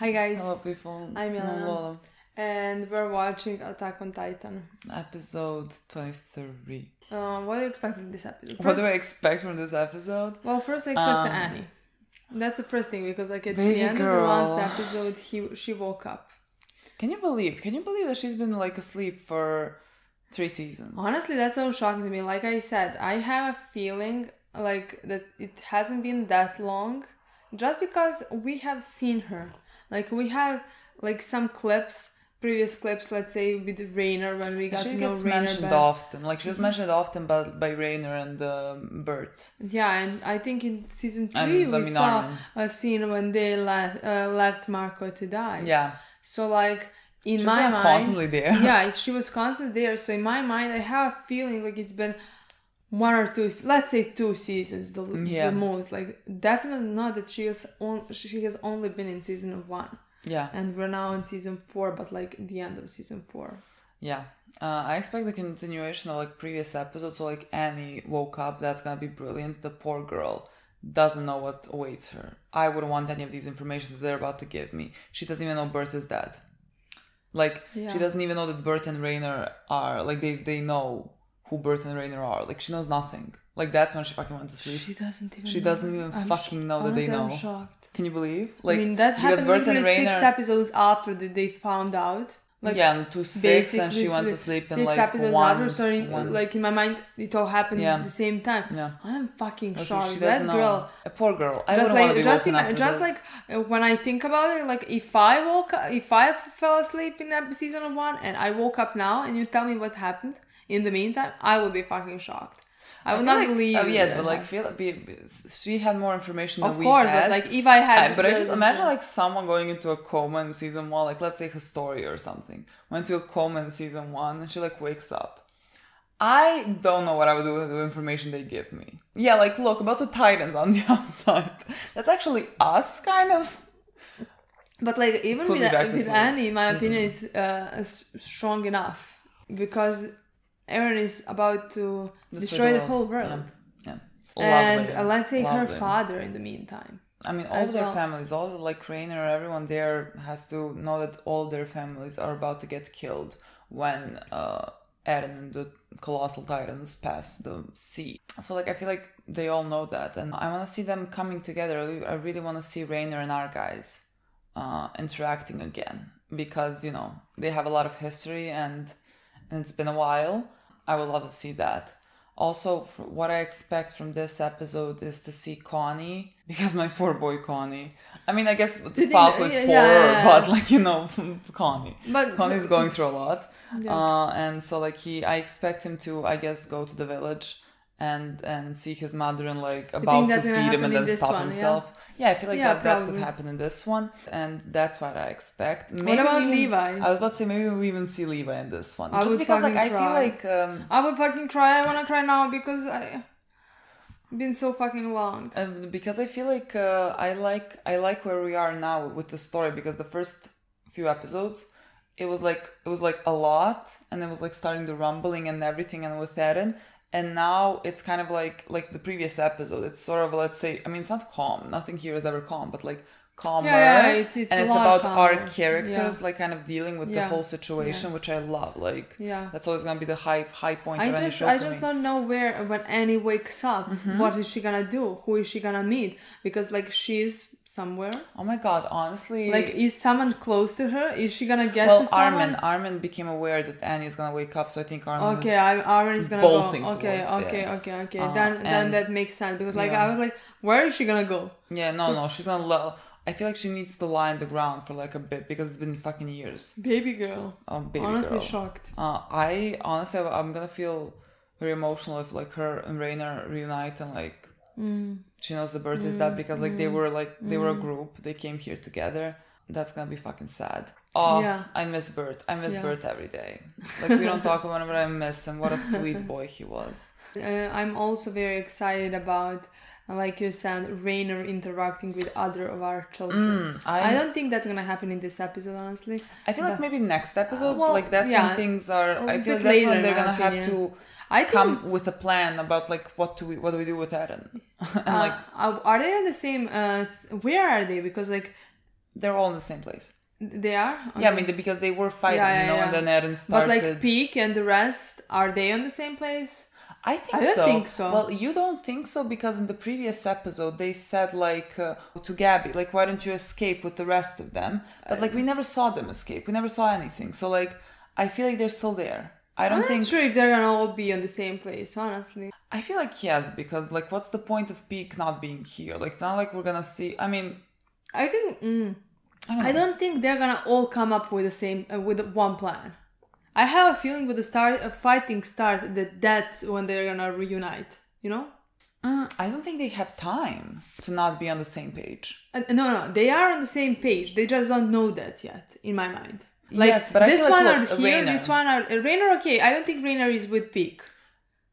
Hi guys. Hello people. I'm Milena. Lola. And we're watching Attack on Titan. Episode 23. What do you expect from this episode? What do I expect from this episode? Well, first I expect Annie. That's the first thing, because like at the Baby end girl. of the last episode, she woke up. Can you believe that she's been like asleep for 3 seasons? Honestly, that's so shocking to me. Like I said, I have a feeling like that it hasn't been that long, just because we have seen her. Like we have like some clips, previous clips, let's say with Rainer, when we got to know Rainer. She gets mentioned often. Like she was mentioned often by Rainer and Bert. Yeah, and I think in season 3 we saw a scene when they left Marco to die. Yeah. So like in she my was mind, constantly there. Yeah, she was constantly there. So in my mind, I have a feeling like it's been 1 or 2, let's say 2 seasons, the most. Like definitely not that she has only been in season 1. Yeah. And we're now in season 4, but like the end of season 4. Yeah. I expect the continuation of like previous episodes. So like Annie woke up, that's gonna be brilliant. The poor girl doesn't know what awaits her. I wouldn't want any of these information that they're about to give me. She doesn't even know Bert is dead. Like she doesn't even know that Bert and Rainer are like they know who Bert and Rainer are. Like she knows nothing. Like that's when she fucking went to sleep. She doesn't even know that they know. I'm shocked. Can you believe? Like, I mean, that happened literally 6 episodes after they found out. Like, yeah, and to 6, and she went to sleep in like 6 episodes 1. After, so like in my mind, it all happened at the same time. Yeah. I'm fucking shocked. She that girl, a poor girl. I wouldn't want to be woken up for just this. like when I think about it, like if I fell asleep in season 1 and I woke up now, and you tell me what happened in the meantime, I would be fucking shocked. I would not believe. Oh yes, but like she had more information than we had. Of course, but like if I had, but I just imagine like someone going into a coma in season 1, like let's say Historia or something, went to a coma in season 1, and she like wakes up. I don't know what I would do with the information they give me. Yeah, like look about the Titans on the outside. That's actually us, kind of. But like even with Annie, in my opinion, it's strong enough, because Eren is about to destroy the whole world. Yeah. And let's say her father in the meantime. I mean, all their families, all like Rainer, everyone there has to know that all their families are about to get killed when Eren and the colossal titans pass the sea. So like I feel like they all know that, and I want to see them coming together. I really want to see Rainer and our guys interacting again, because you know they have a lot of history and it's been a while. I would love to see that. Also, what I expect from this episode is to see Connie, because my poor boy Connie. I mean, I guess Falco is poorer, but like, you know, Connie. But Connie's going through a lot. Yeah. And so like I expect him to, I guess, go to the village and see his mother and like about to feed him and then stop himself. Yeah, I feel like that could happen in this one, and that's what I expect. Maybe what about Levi? I was about to say maybe we even see Levi in this one, just because like I feel like I would fucking cry. I want to cry now because I been so fucking long. And because I feel like I like where we are now with the story, because the first few episodes it was like a lot, and it was like starting the rumbling and everything, and with Eren. And now it's kind of like the previous episode. It's sort of, let's say, I mean, it's not calm. Nothing here is ever calm, but like calmer. Yeah, it's about calmer. our characters, like kind of dealing with the whole situation, which I love. Like, that's always gonna be the high point of any show. I just don't know when Annie wakes up, what is she gonna do? Who is she gonna meet? Because like she's somewhere. Oh my god, honestly. Like, is someone close to her? Is she gonna get to someone? Armin became aware that Annie is gonna wake up, so I think Armin is gonna bolting go. Okay. Then that makes sense, because like I was like, where is she gonna go? Yeah, no, she's gonna. I feel like she needs to lie on the ground for like a bit, because it's been fucking years. Baby girl. Honestly girl. Shocked. I'm gonna feel very emotional if like her and Rainer reunite, and like she knows the Bert is dead, because like they were a group. They came here together. That's gonna be fucking sad. I miss Bert. I miss Bert every day. Like we don't talk about him, but I miss him. What a sweet boy he was. I'm also very excited about, like you said, Rainer interacting with other of our children. I don't think that's gonna happen in this episode, honestly. I feel like maybe next episode, like that's when things are. I feel like that's when they're gonna have to come with a plan about like what do we do with Eren. And are they on the same? Where are they? Because like They're all in the same place. They are? Yeah, I mean, because they were fighting, and then Eren started... But like Peak and the rest, are they on the same place? I don't think so. Well, you don't think so because in the previous episode they said like to Gabby, like, why don't you escape with the rest of them? But like we never saw them escape. We never saw anything. So like I feel like they're still there. I'm not sure if they're gonna all be in the same place, honestly. I feel like yes, because like what's the point of Peak not being here? Like it's not like we're gonna see. I mean, I think I don't think they're gonna all come up with the same with one plan. I have a feeling with the fighting start that's when they're gonna reunite, you know? I don't think they have time to not be on the same page. No, they are on the same page. They just don't know that yet, in my mind. Like, yes, but this I feel one like, are here, Rainer. this one are... Rainer, okay. I don't think Rainer is with Peak.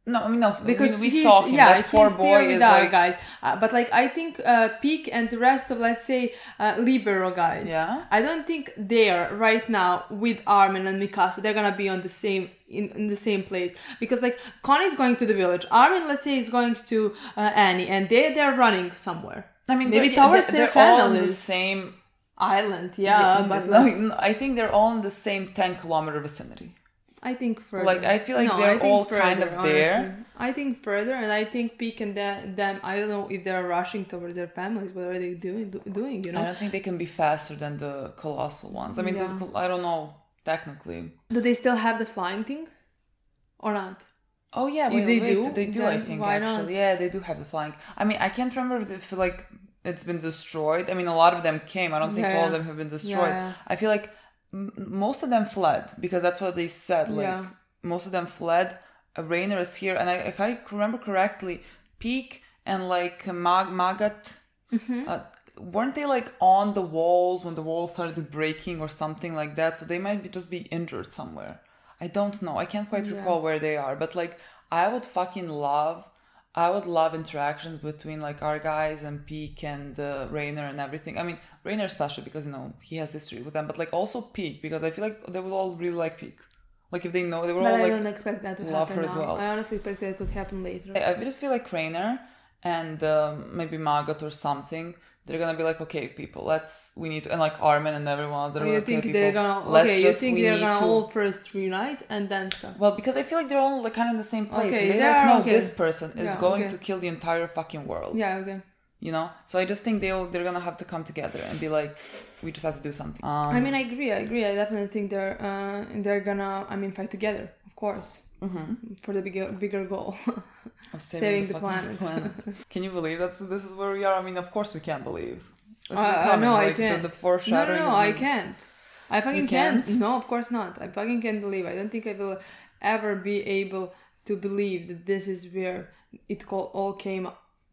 No, I mean, no, because we saw him. Yeah, that poor boy with is our like... guys. But like, I think Peak and the rest of, let's say, Libero guys. Yeah. I don't think they're right now with Armin and Mikasa. They're gonna be on the same in the same place because like Connie's going to the village. Armin, let's say, is going to Annie, and they're running somewhere. I mean, maybe towards their all on the families. same island. But no, I think they're all in the same 10-kilometer vicinity. I think further. Like I feel like they're all further, kind of there. Honestly. I think further, and I think Peak and them. I don't know if they're rushing towards their families. What are they doing? You know. I don't think they can be faster than the colossal ones. I mean, I don't know technically. Do they still have the flying thing, or not? Oh yeah, if they do, they do. I think actually, not? Yeah, they do have the flying. I mean, I can't remember if like it's been destroyed. I mean, a lot of them came. I don't think all of them have been destroyed. Yeah. I feel like most of them fled because that's what they said. Like most of them fled. Rainer is here, and if I remember correctly, Peak and like Magat, weren't they like on the walls when the walls started breaking or something like that? So they might just be injured somewhere. I don't know. I can't quite recall where they are, but like I would love interactions between like our guys and Peak and Rainer and everything. I mean, Rainer especially because, you know, he has history with them, but like also Peak because I feel like they would all really like Peak. Like if they know, they were all like... I don't expect that to love happen her as well. I honestly expect that to happen later. I just feel like Rainer and maybe Magat or something, they're gonna be like, okay, people, we need to, and like Armin and everyone. You think they're gonna, you think they're gonna all first reunite and then stuff? Well, because I feel like they're all like kind of in the same place. Okay, they're like, no, this person is going to kill the entire fucking world. Yeah, okay. You know? So I just think they're gonna have to come together and be like, we just have to do something. I mean, I agree. I definitely think they're gonna, fight together, of course. For the bigger goal of saving the planet. Can you believe this is where we are? I mean, of course we can't believe. No, I can't. The foreshadowing. No, I can't. I fucking can't. No, of course not. I fucking can't believe. I don't think I will ever be able to believe that this is where it all came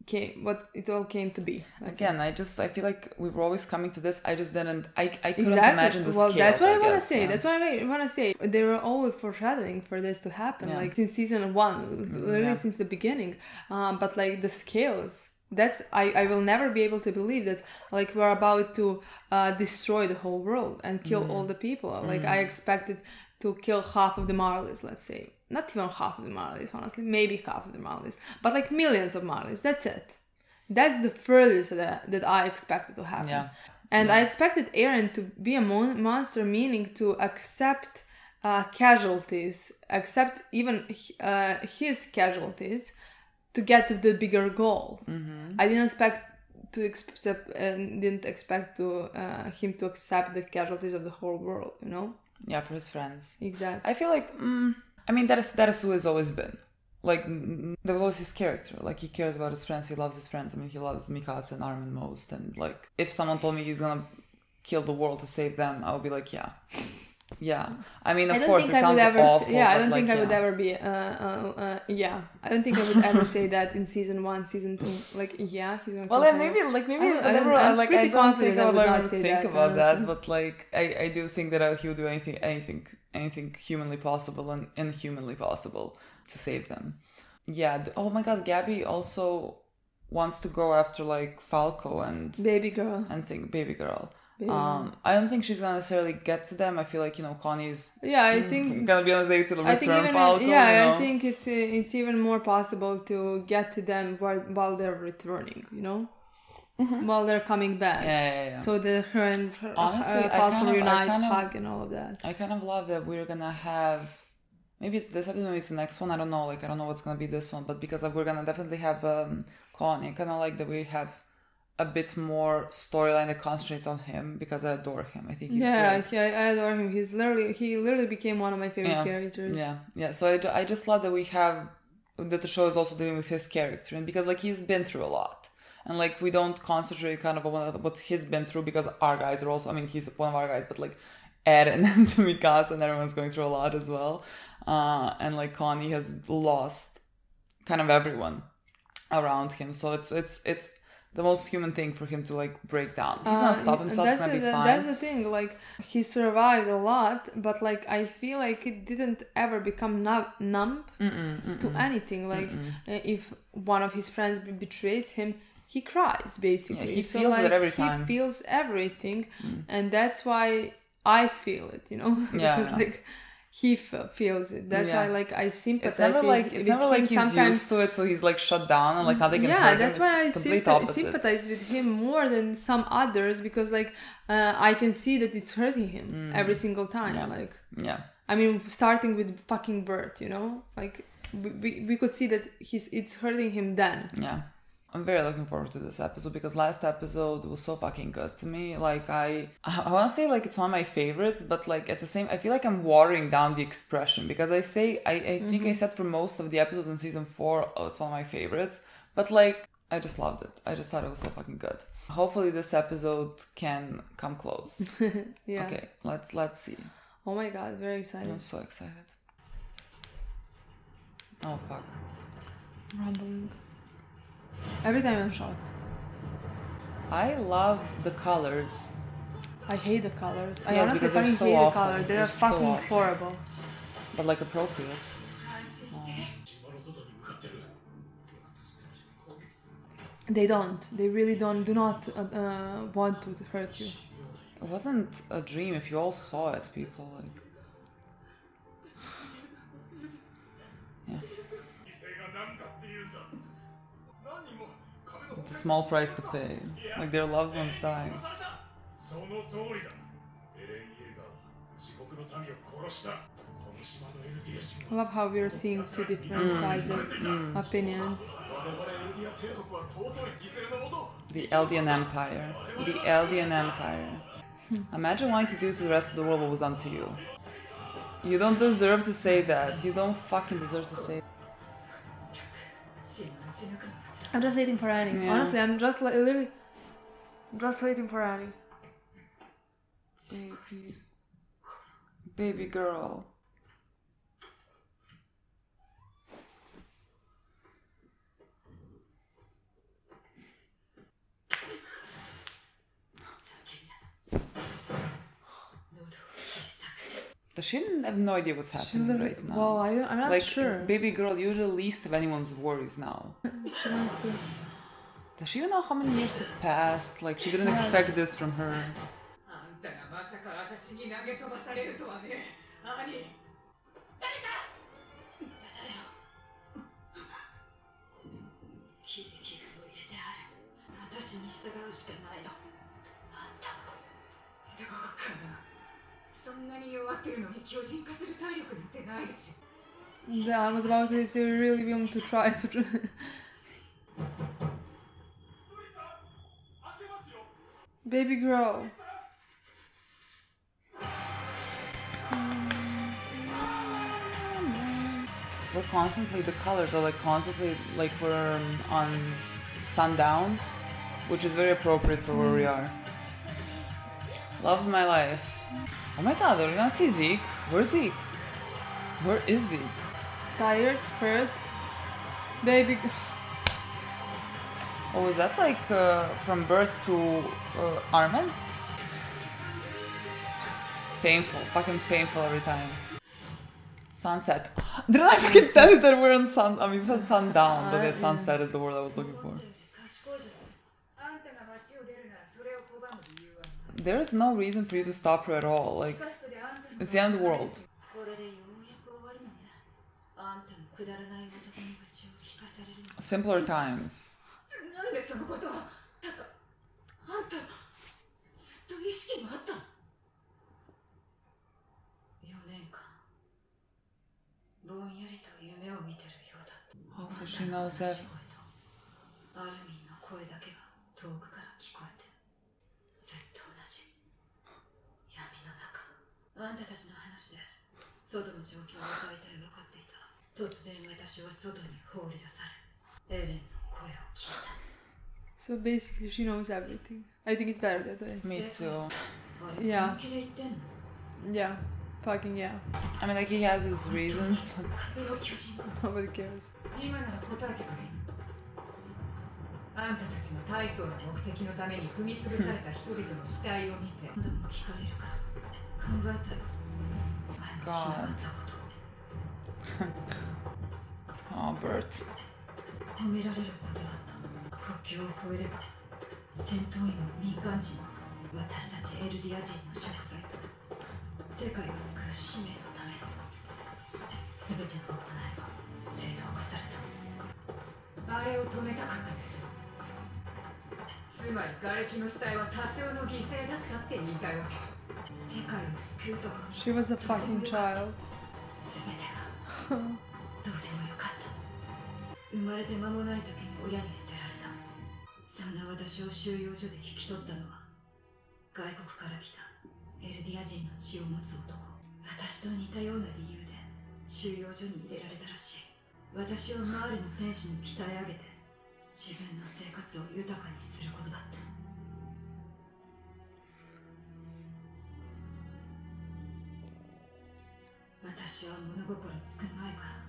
to be. Again, I feel like we were always coming to this. I just didn't. I couldn't imagine the scales. Well, that's what I want to say. Yeah. That's what I want to say. They were always foreshadowing for this to happen, like since season 1, literally since the beginning. But like the scales, that's I will never be able to believe that like we're about to destroy the whole world and kill all the people. Like I expected to kill half of the Marleys, let's say. Not even half of the Marleys, honestly. Maybe half of the Marleys. But like millions of Marleys. That's it. That's the furthest that I expected to happen. Yeah. And I expected Eren to be a monster, meaning to accept casualties, accept even his casualties to get to the bigger goal. I didn't expect him to accept the casualties of the whole world, you know? Yeah, for his friends. Exactly. I feel like, that is who he's always been. Like, that was always his character. Like, he cares about his friends, he loves his friends. I mean, he loves Mikasa and Armin most. And, like, if someone told me he's gonna kill the world to save them, I would be like, yeah. Yeah. I mean, of course, it sounds awful. I don't think I would ever be, I don't think I would ever say that in season 1, season 2. Like, yeah, he's gonna kill I don't think I would ever think about that. But, like, I do think that he would do anything humanly possible and inhumanly possible to save them. Yeah. Oh my god, Gabby also wants to go after, like, Falco and... Baby girl. Baby girl. I don't think she's gonna necessarily get to them. I feel like, you know, Connie's I think gonna be on his way to return Falco. I think it's even more possible to get to them while they're returning, you know? while they're coming back. Yeah. So her and Honestly, Falcon reunite, hug, and all of that. I kind of love that we're gonna have, maybe it's this episode, maybe it's the next one. I don't know. Like, I don't know what's gonna be this one, but because we're gonna definitely have Connie. I kind of like that we have a bit more storyline that concentrates on him because I adore him. I think he's great. Yeah, I adore him. He literally became one of my favorite characters. Yeah. So I just love that we have that the show is also dealing with his character, and because like he's been through a lot, and like we don't concentrate kind of on what he's been through because our guys are also. I mean, he's one of our guys, but like Eren and Mikasa and everyone's going through a lot as well, and like Connie has lost kind of everyone around him, so it's the most human thing for him to like break down. He's gonna stop himself, he's gonna be fine. That's the thing, like he survived a lot, but like I feel like it didn't ever become numb to anything. Like if one of his friends betrays him, he cries basically. Yeah, he feels it every time. He feels everything, and that's why I feel it, because like he feels it. That's why like I sympathize. It's never like he's used to it, so he's like shut down and like nothing can hurt him. That's why I sympathize with him more than some others, because like I can see that it's hurting him every single time. I mean, starting with fucking Bert, like we could see that it's hurting him then. I'm very looking forward to this episode because last episode was so fucking good to me. Like I want to say like it's one of my favorites, but like at the same, I feel like I'm watering down the expression because I think I said for most of the episodes in season 4, oh, it's one of my favorites. But like I just loved it. I just thought it was so fucking good. Hopefully this episode can come close. Yeah. Okay, let's see. Oh my god, very excited. I'm so excited. Oh fuck. Rumbling. Every time I'm shocked. I love the colors. I hate the colors. I Yes, honestly because they're hate so the awful. colors. They're They're so fucking awful. horrible. But like appropriate. They don't. They really do not want to hurt you. It wasn't a dream if you all saw it, people. Like, yeah. It's a small price to pay. Like their loved ones dying. I love how we're seeing two different sides of opinions. The Eldian Empire. The Eldian Empire. Imagine wanting to do to the rest of the world what was done to you. You don't deserve to say that. You don't fucking deserve to say that. I'm just waiting for Annie. Yeah. Honestly, I'm just literally just waiting for Annie. Baby girl. Does she have no idea what's happening right now? Well, I'm not sure. Baby girl, you're the least of anyone's worries now. She wants to. Does she even know how many years have passed? Like, she didn't expect this from her. Yeah, I was about to say, really want to try to. Baby girl. We're constantly, the colors are like constantly, like we're on sundown, which is very appropriate for where we are. Love of my life. Oh my god, are we gonna see Zeke? Where's Zeke? Where is Zeke? Tired, hurt. Baby. Oh, is that like from birth to Armin? Painful, fucking painful every time. Sunset. Didn't I fucking tell you that we're on sun? I mean, it's not sundown, but that sunset is the word I was looking for. There is no reason for you to stop her at all. Like, it's the end of the world. Simpler times. 意識があった。4年間ぼんやりと夢を見てるようだった。 Oh, so she knows that. アルミンの声だけが遠くから聞こえて、ずっと同じ闇の中。あんたたちの話で外の状況は大体分かっていた。突然私は外に放り出され、エレンの声を聞いた。 So basically, she knows everything. I think it's better that way. Me too. Yeah. 本気で言ってんの？ Yeah. Fucking yeah. I mean, like, he has his reasons, but 壁の巨人。 Nobody cares. 今なら答えてくれ。あんたたちの大層な目的のために踏み潰された人々の死体を見て、何度も聞かれるから考えたよ。前もしなかったことを。oh, Bert. 褒められることだった。国境を越えれば戦闘員も民間人も私たちエルディア人の食材と世界を救う使命のため、全ての行いが正当化された。あれを止めたかったでしょ。つまり瓦礫の死体は多少の犠牲だったって言いたいわけ。世界を救うとか She was a fucking child. 全てがどうでもよかった。生まれて間もない時に親に捨てられた。そんな私を収容所で引き取ったのは外国から来たエルディア人の血を持つ男。私と似たような理由で収容所に入れられたらしい。私を周りの戦士に鍛え上げて自分の生活を豊かにすることだった。私は物心つく前から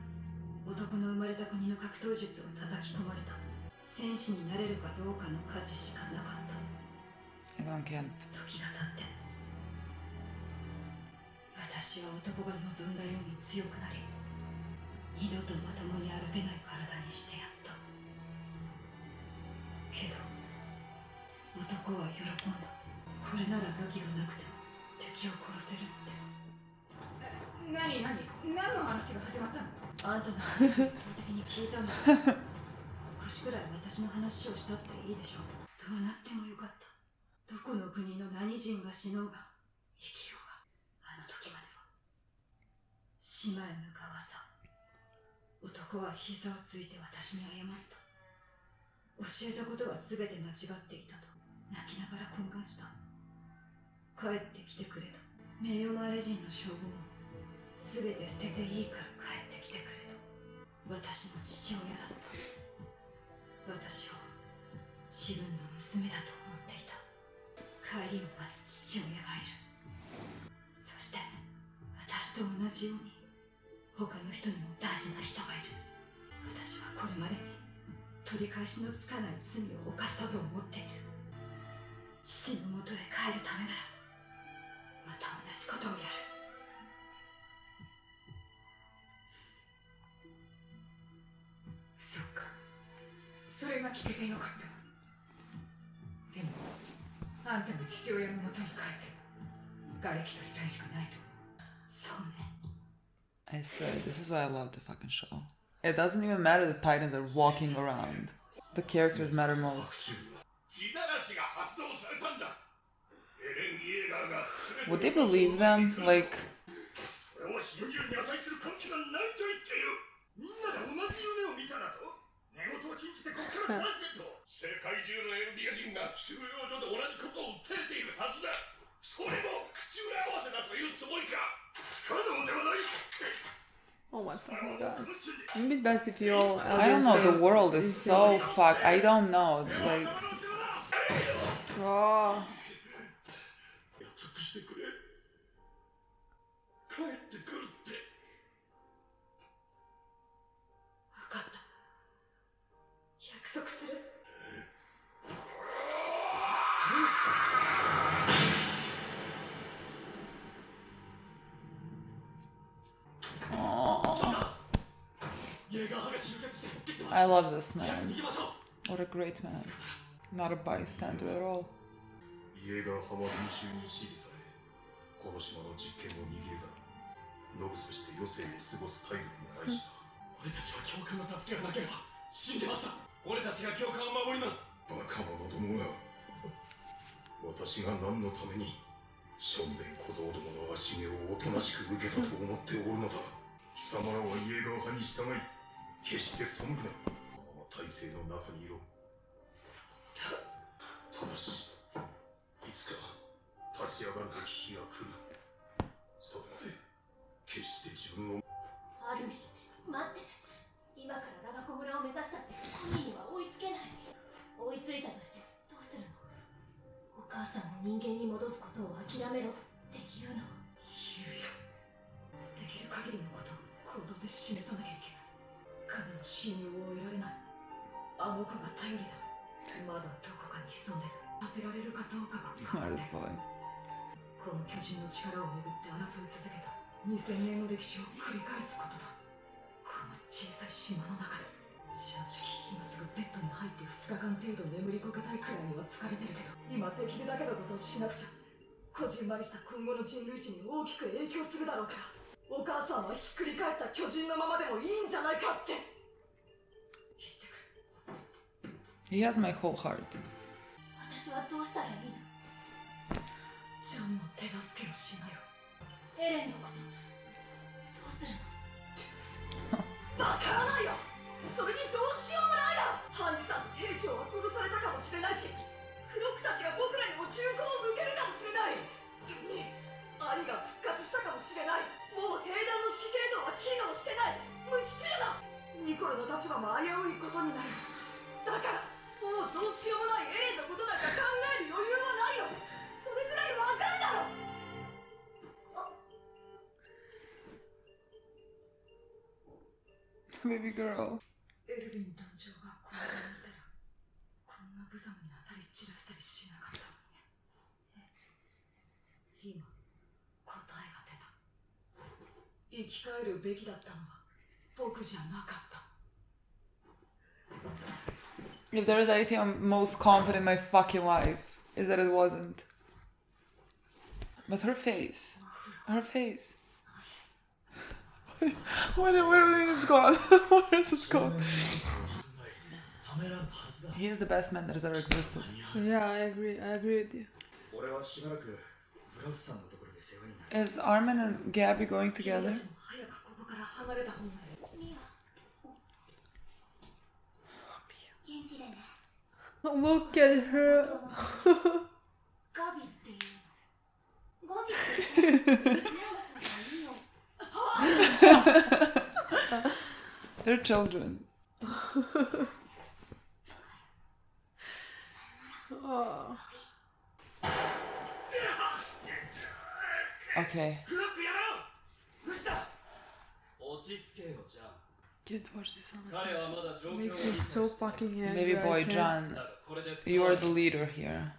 男の生まれた国の格闘術を叩き込まれた。戦士になれるかどうかの価値しかなかった。 Everyone can't. 時が経って私は男が望んだように強くなり、二度とまともに歩けない体にしてやった。けど男は喜んだ。これなら武器がなくても敵を殺せるって。何の話が始まったの？あんたの話を一方的に聞いたんだ。少しくらい私の話をしたっていいでしょう。どうなってもよかった。どこの国の何人が死のうが生きようが、あの時までは島へ向かわさ。男は膝をついて私に謝った。教えたことは全て間違っていたと泣きながら懇願した。帰ってきてくれと。名誉マーレ人の称号も全て捨てていいから帰ってきてくれと。私の父親だった。私を自分の娘だと思っていた。帰りを待つ父親がいる。そして私と同じように他の人にも大事な人がいる。私はこれまでに取り返しのつかない罪を犯したと思っている。父の元へ帰るためならまた同じことをやる。そっか、それが聞けてよかった。でもあんたの父親の元に帰って瓦礫と死体しかないと。そうね。 I swear, this is why I love the fucking show. It doesn't even matter the Titans are walking around. The characters matter most. Would they believe them? Like... 世界中のエルディア人が収容所で同じことを訴えているはずだ。それも口裏合わせだというつもりか。可能ではない。 Oh my fucking god. Maybe it's best if you all. I don't know, the world is so fucked. I don't know, like... Oh. 約束してくれ。帰ってくるって。分かった。約束する。I love this man. What a great man. Not a bystander at all. 家がハマ群衆に支持され、この島の実権を握るだろう。ノブとして余生を過ごす体力もないしな。俺たちは教官の助けがなければ死んでました。俺たちが教官を守ります。バカ者どもが。私が何のためにしょんべん小僧どもの足毛をおとなしく受けたと思っておるのだ。貴様らはイエガー派に従い決して背くな。この体制の中にいろ。ただしいつか立ち上がるべき日が来る。それまで決して自分を。アルミ、待って。今から長子村を目指したってコニーには追いつけない。追いついたとしてどうするの？お母さんを人間に戻すことを諦めろって言うの？言うよ。できる限りのことを行動で示さなきゃいけない。彼の信用を得られない。あの子が頼りだ。まだどこかに潜んでる。させられるかどうかが分からない。この巨人の力を巡って争い続けた2000年の歴史を繰り返すことだ。この小さい島の中で。正直今すぐベッドに入って2日間程度眠りこけたいくらいには疲れてるけど、今できるだけのことをしなくちゃ。こじんまりした今後の人類史に大きく影響するだろうから、お母さんはひっくり返った巨人のままでもいいんじゃないかって言ってくる。 He has my whole heart. 私はどうしたらいいの？ジョンの手助けをしなよ。エレンのことどうするの？わからないよ。それにどうしようもないだろ。ハンジさんと兵長は殺されたかもしれないし、フロックたちが僕らにも銃口を向けるかもしれない。それに兄が復活したかもしれない。もう兵団の指揮系統は機能してない。無秩序だ。ニコロの立場も危ういことになる。だからもうどうしようもないエレンのことなんか考える余裕はないよ。それくらいわかるだろ。Baby girl. エルヴィン団長がこんなにいたらこんな無様に当たり散らしたりしなかったのにね。今答えが出た。生き返るべきだったのは僕じゃなかった。 If there is anything I'm most confident in my fucking life, is that it wasn't. But her face. Her face. Where do you think it's gone? Where is it gone? He is the best man that has ever existed. Yeah, I agree with you. Is Armin and Gabby going together? Look at her. They're children. Oh. Okay. Can't watch this honestly. Makes me so fucking angry. Baby boy John, you are the leader here.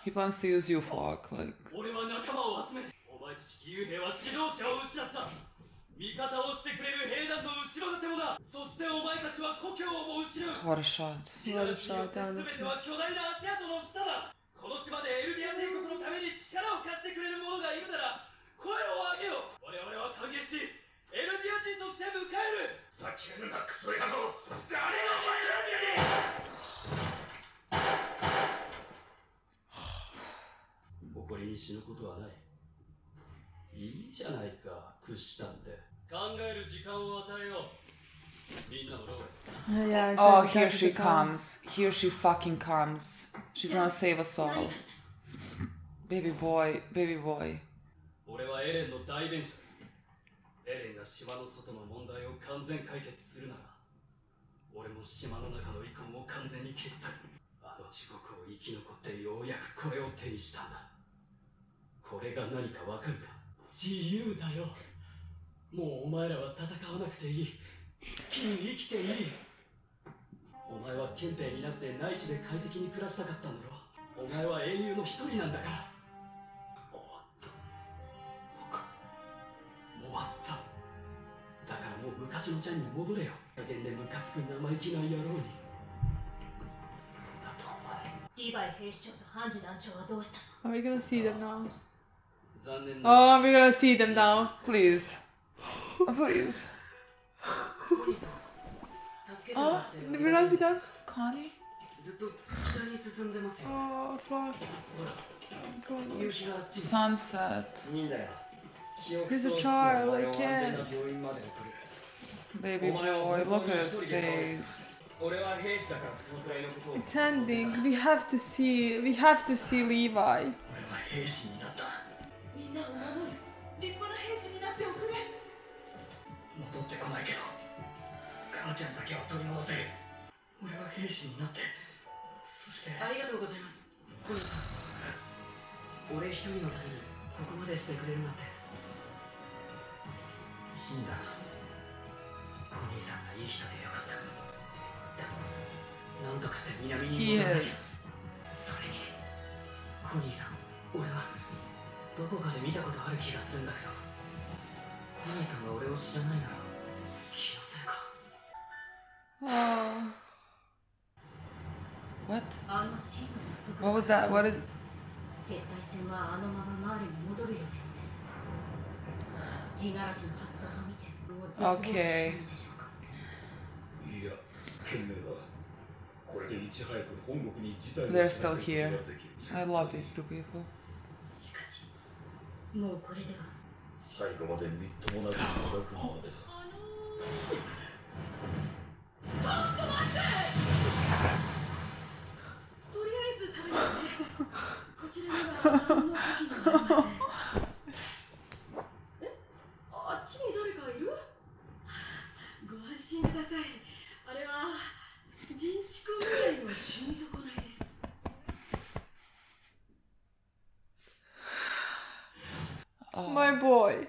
He plans to use you, Flock, like... What a shot. What a shot, honestly. この島でエルディア帝国のために力を貸してくれる者がいるなら声を上げよ。我々は歓迎しエルディア人として迎える。ふざけるなクソ野郎。誰を前なんで。誇りに死ぬことはない。いいじゃないか、屈したんで。考える時間を与えよう。みんなのロール。Yeah, Oh, here she comes. Here she fucking comes. She's gonna save us all. Baby boy, baby boy. 俺はエレンの代弁者。エレンが島の外の問題を完全解決するなら、俺も島の中の遺恨を完全に消し去る。あの地獄を生き残ってようやくこれを手にしたんだ。これが何かわかるか？自由だよ。もうお前らは戦わなくていい。好きに生きていい。お前は憲兵になって内地で快適に暮らしたかったんだろ。お前は英雄の一人なんだから。終わったのか。終わった。だからもう昔のちゃんに戻れよ。加減でムカつく生意気な野郎に。だとお前。リヴァイ兵士長とハンジ団長はどうしたの？ Are we gonna see them now? 残念ながら Oh, we're gonna see them now. Please. Please. 助けてもらって We're not be done. Connie? ずっと北に進んでますよ Oh, Flora. ほら夕日があっちに Sunset. いいんだよ記憶 He's a 喪失 child, のお前 I を安 can't. 全な病院まで送る Baby boy, look at his face. 俺は兵士だからそのくらいのことを It's ending. We have to see Levi. 俺は兵士になったみんなを守る立派な兵士になっておくれ戻ってこないけど母ちゃんだけは取り戻せる俺は兵士になってそしてありがとうございますコニーさん俺一人のためにここまでしてくれるなんていいんだコニーさんがいい人でよかったでもなんとかして南に He 戻らなきゃ is. それにコニーさん俺はどこかで見たことある気がするんだけどコニーさんが俺を知らないなら気のせいか Oh. What? あのシーンとそ What was that? What is... 撤退戦はあのままマーレに戻るようですね地ならしの発動を見てもう絶望したんでしょうかいや賢明だこれでいち早く本国に事態を They're 知ら still せること here. ができる I love these two people. しかしもうこれでは最後までみっともなくもがくまでだちょっと待ってとりあえず食べますねこちらには何の武器もありませんえあっちに誰かいるご安心くださいあれは人畜未来の死に損ないです Oh, My boy.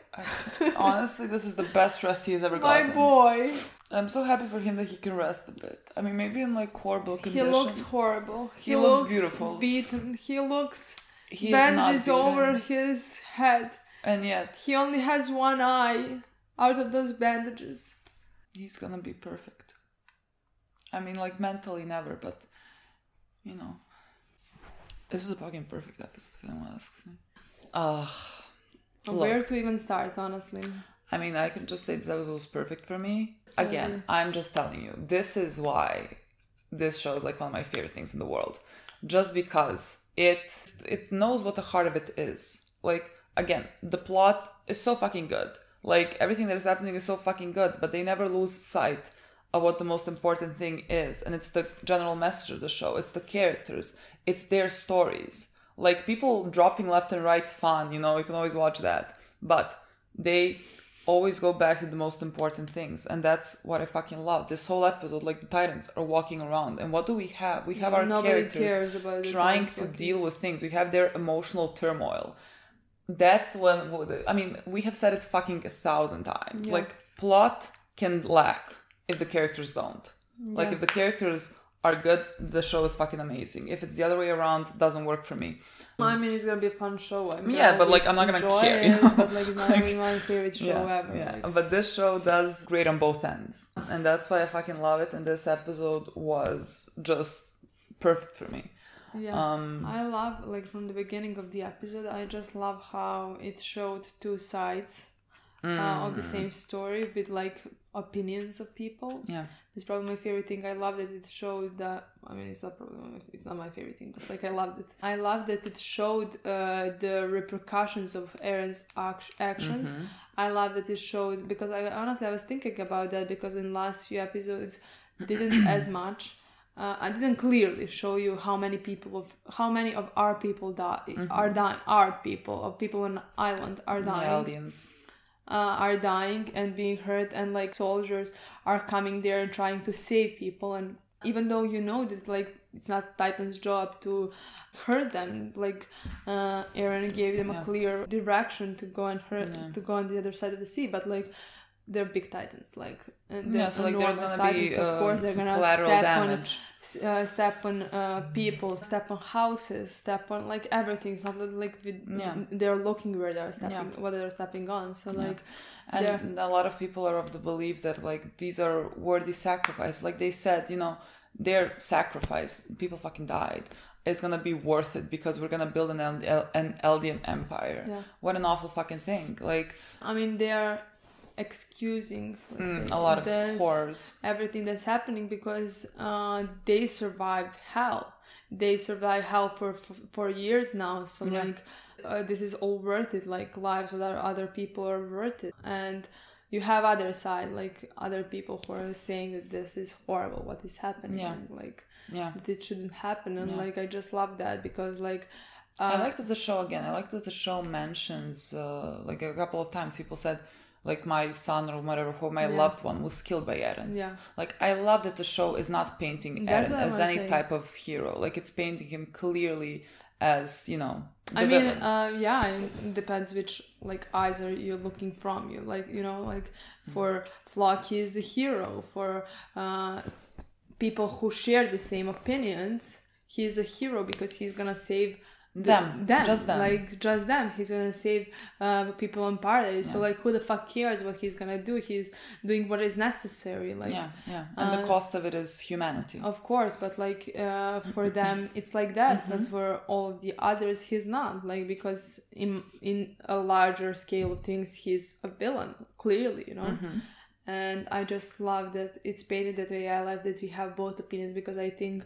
honestly, this is the best rest he has ever My gotten. boy. I'm so happy for him that he can rest a bit. I mean, maybe in like horrible He conditions. looks horrible. He looks beautiful. Beaten. He looks He is bandages not beaten. over his head. And yet, He only has one eye out of those bandages. he's gonna be perfect. I mean, like mentally never, but you know, this was a fucking perfect episode. If anyone asks me. Where to even start, honestly? I mean, I can just say this episode was perfect for me. Again, I'm just telling you, this is why this show is like one of my favorite things in the world. Just because it knows what the heart of it is. Like, again, the plot is so fucking good. Like, everything that is happening is so fucking good, but they never lose sight of what the most important thing is. And it's the general message of the show. It's the characters. It's their stories. Like, people dropping left and right fun, you know, you can always watch that. But they always go back to the most important things. And that's what I fucking love. This whole episode, like, the Titans are walking around. And what do we have? We have our Nobody cares characters about the trying Titans to walking. deal with things. We have their emotional turmoil. That's when, I mean, we have said it fucking 1,000 times. Yeah. Like, plot can lack if the characters don't. Like, Yeah. if the characters are good, the show is fucking amazing. If it's the other way around, it doesn't work for me. I mean, it's gonna be a fun show. I'm Yeah, gonna but, like, always I'm not gonna enjoy care, you it, know? but like, it's not Like, really my favorite show ever. Yeah. Like, But this show does great on both ends. And that's why I fucking love it. And this episode was just perfect for me. yeah. I love, like, from the beginning of the episode, I just love how it showed two sides of the same story with, like, opinions of people. Yeah. It's probably my favorite thing. I love that it showed that. I mean, it's not my favorite thing, but like I loved it. I love that it showed the repercussions of Eren's actions. I love that it showed, because I was thinking about that, because in last few episodes didn't as much. I didn't clearly show you how many of our people are dying. Our people, of people on the island are dying. The aliens. Are dying and being hurt, and like soldiers are coming there and trying to save people. And even though you know that, like, it's not Titan's job to hurt them, like Eren gave them a clear direction to go and to go on the other side of the sea, but like they're big Titans, like, and they're So like there's enormous gonna be Titans, of course they're gonna collateral damage. step on people, step on houses, step on like everything. It's not like they're looking where they're stepping, what they're stepping on. So like, and a lot of people are of the belief that like these are worthy sacrifices. Like they said, you know, their sacrifice, people fucking died. is gonna be worth it because we're gonna build an Eldian empire. Yeah. What an awful fucking thing. Like, I mean, they are excusing let's say, a lot of horrors. everything that's happening because they survived hell. They survived hell for years now. So like, this is all worth it. Like, lives without other people are worth it. And you have other side, like other people who are saying that this is horrible, what is happening. Yeah. And, like, Yeah. it shouldn't happen. And like, I just love that because like, I like that the show, again, I like that the show mentions, like a couple of times people said, like, my son or whatever, who my loved one was killed by Eren. Yeah. Like, I love that the show is not painting That's Eren what I as wanna any say. type of hero. Like, it's painting him clearly as, you know, the I mean, villain. yeah, it depends which like eyes are you looking from. You like, you know, like for Flock, he is the hero. For people who share the same opinions, he is a hero because he's gonna save them, just them. Like, just them. He's gonna save people in paradise. So like, who the fuck cares what he's gonna do? He's doing what is necessary. Like, And the cost of it is humanity. of course, but like for them it's like that, but for all of the others he's not, like, because in a larger scale of things he's a villain, clearly, you know. And I just love that it's painted that way. I love that we have both opinions because I think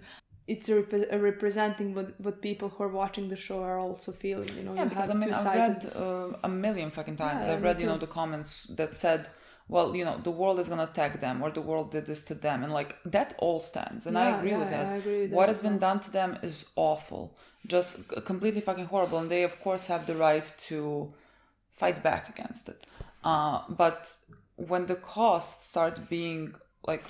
it's representing what people who are watching the show are also feeling, you know. Yeah, because I mean, I've read a million fucking times. I've read, you know, the comments that said, well, you know, the world is gonna attack them, or the world did this to them, and like, that all stands, and I agree with that. I agree with what that has been done to them is awful, just completely fucking horrible, and they of course have the right to fight back against it. But when the costs start being like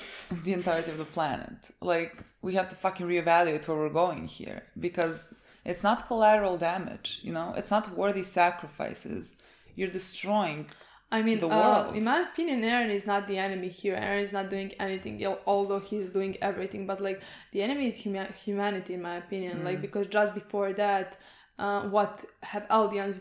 the entirety of the planet, like, we have to fucking reevaluate where we're going here, because it's not collateral damage, you know, it's not worthy sacrifices. You're destroying the world. In my opinion, Eren is not the enemy here. Eren is not doing anything, although he's doing everything. But like, the enemy is humanity, in my opinion. Like, because just before that, what have Eldians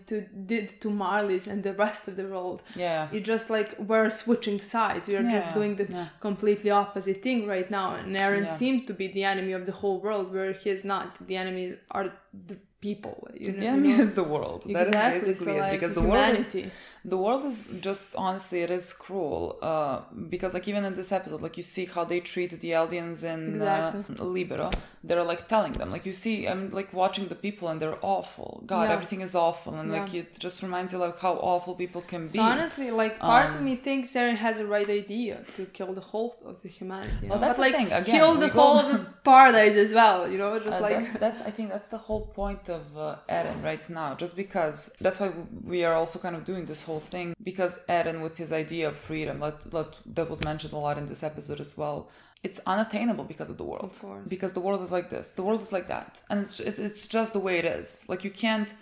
did to Marlies and the rest of the world? It's just like, we're switching sides. We're just doing the completely opposite thing right now. And Eren seemed to be the enemy of the whole world, where he is not. The enemies are the people. The enemy is the world. Exactly. That is basically so, like, it. Because the world is just, honestly, it is cruel. Because like, even in this episode, like, you see how they treat the Eldians in Libero. They're like telling them, like, you see, I'm like watching the people and they're awful. God, everything is awful, and like, it just reminds you like how awful people can be. So honestly, like, part of me thinks Eren has a right idea to kill the whole of the humanity. You know? Well, that's but, the like, thing. Again, kill the whole of the paradise as well. You know, just like that's I think that's the whole point of Eren right now. Just because that's why we are also kind of doing this whole thing, because Eren, with his idea of freedom, that was mentioned a lot in this episode as well, it's unattainable because of the world. Of course. Because the world is like this, the world is like that, and it's just the way it is. Like, you can't.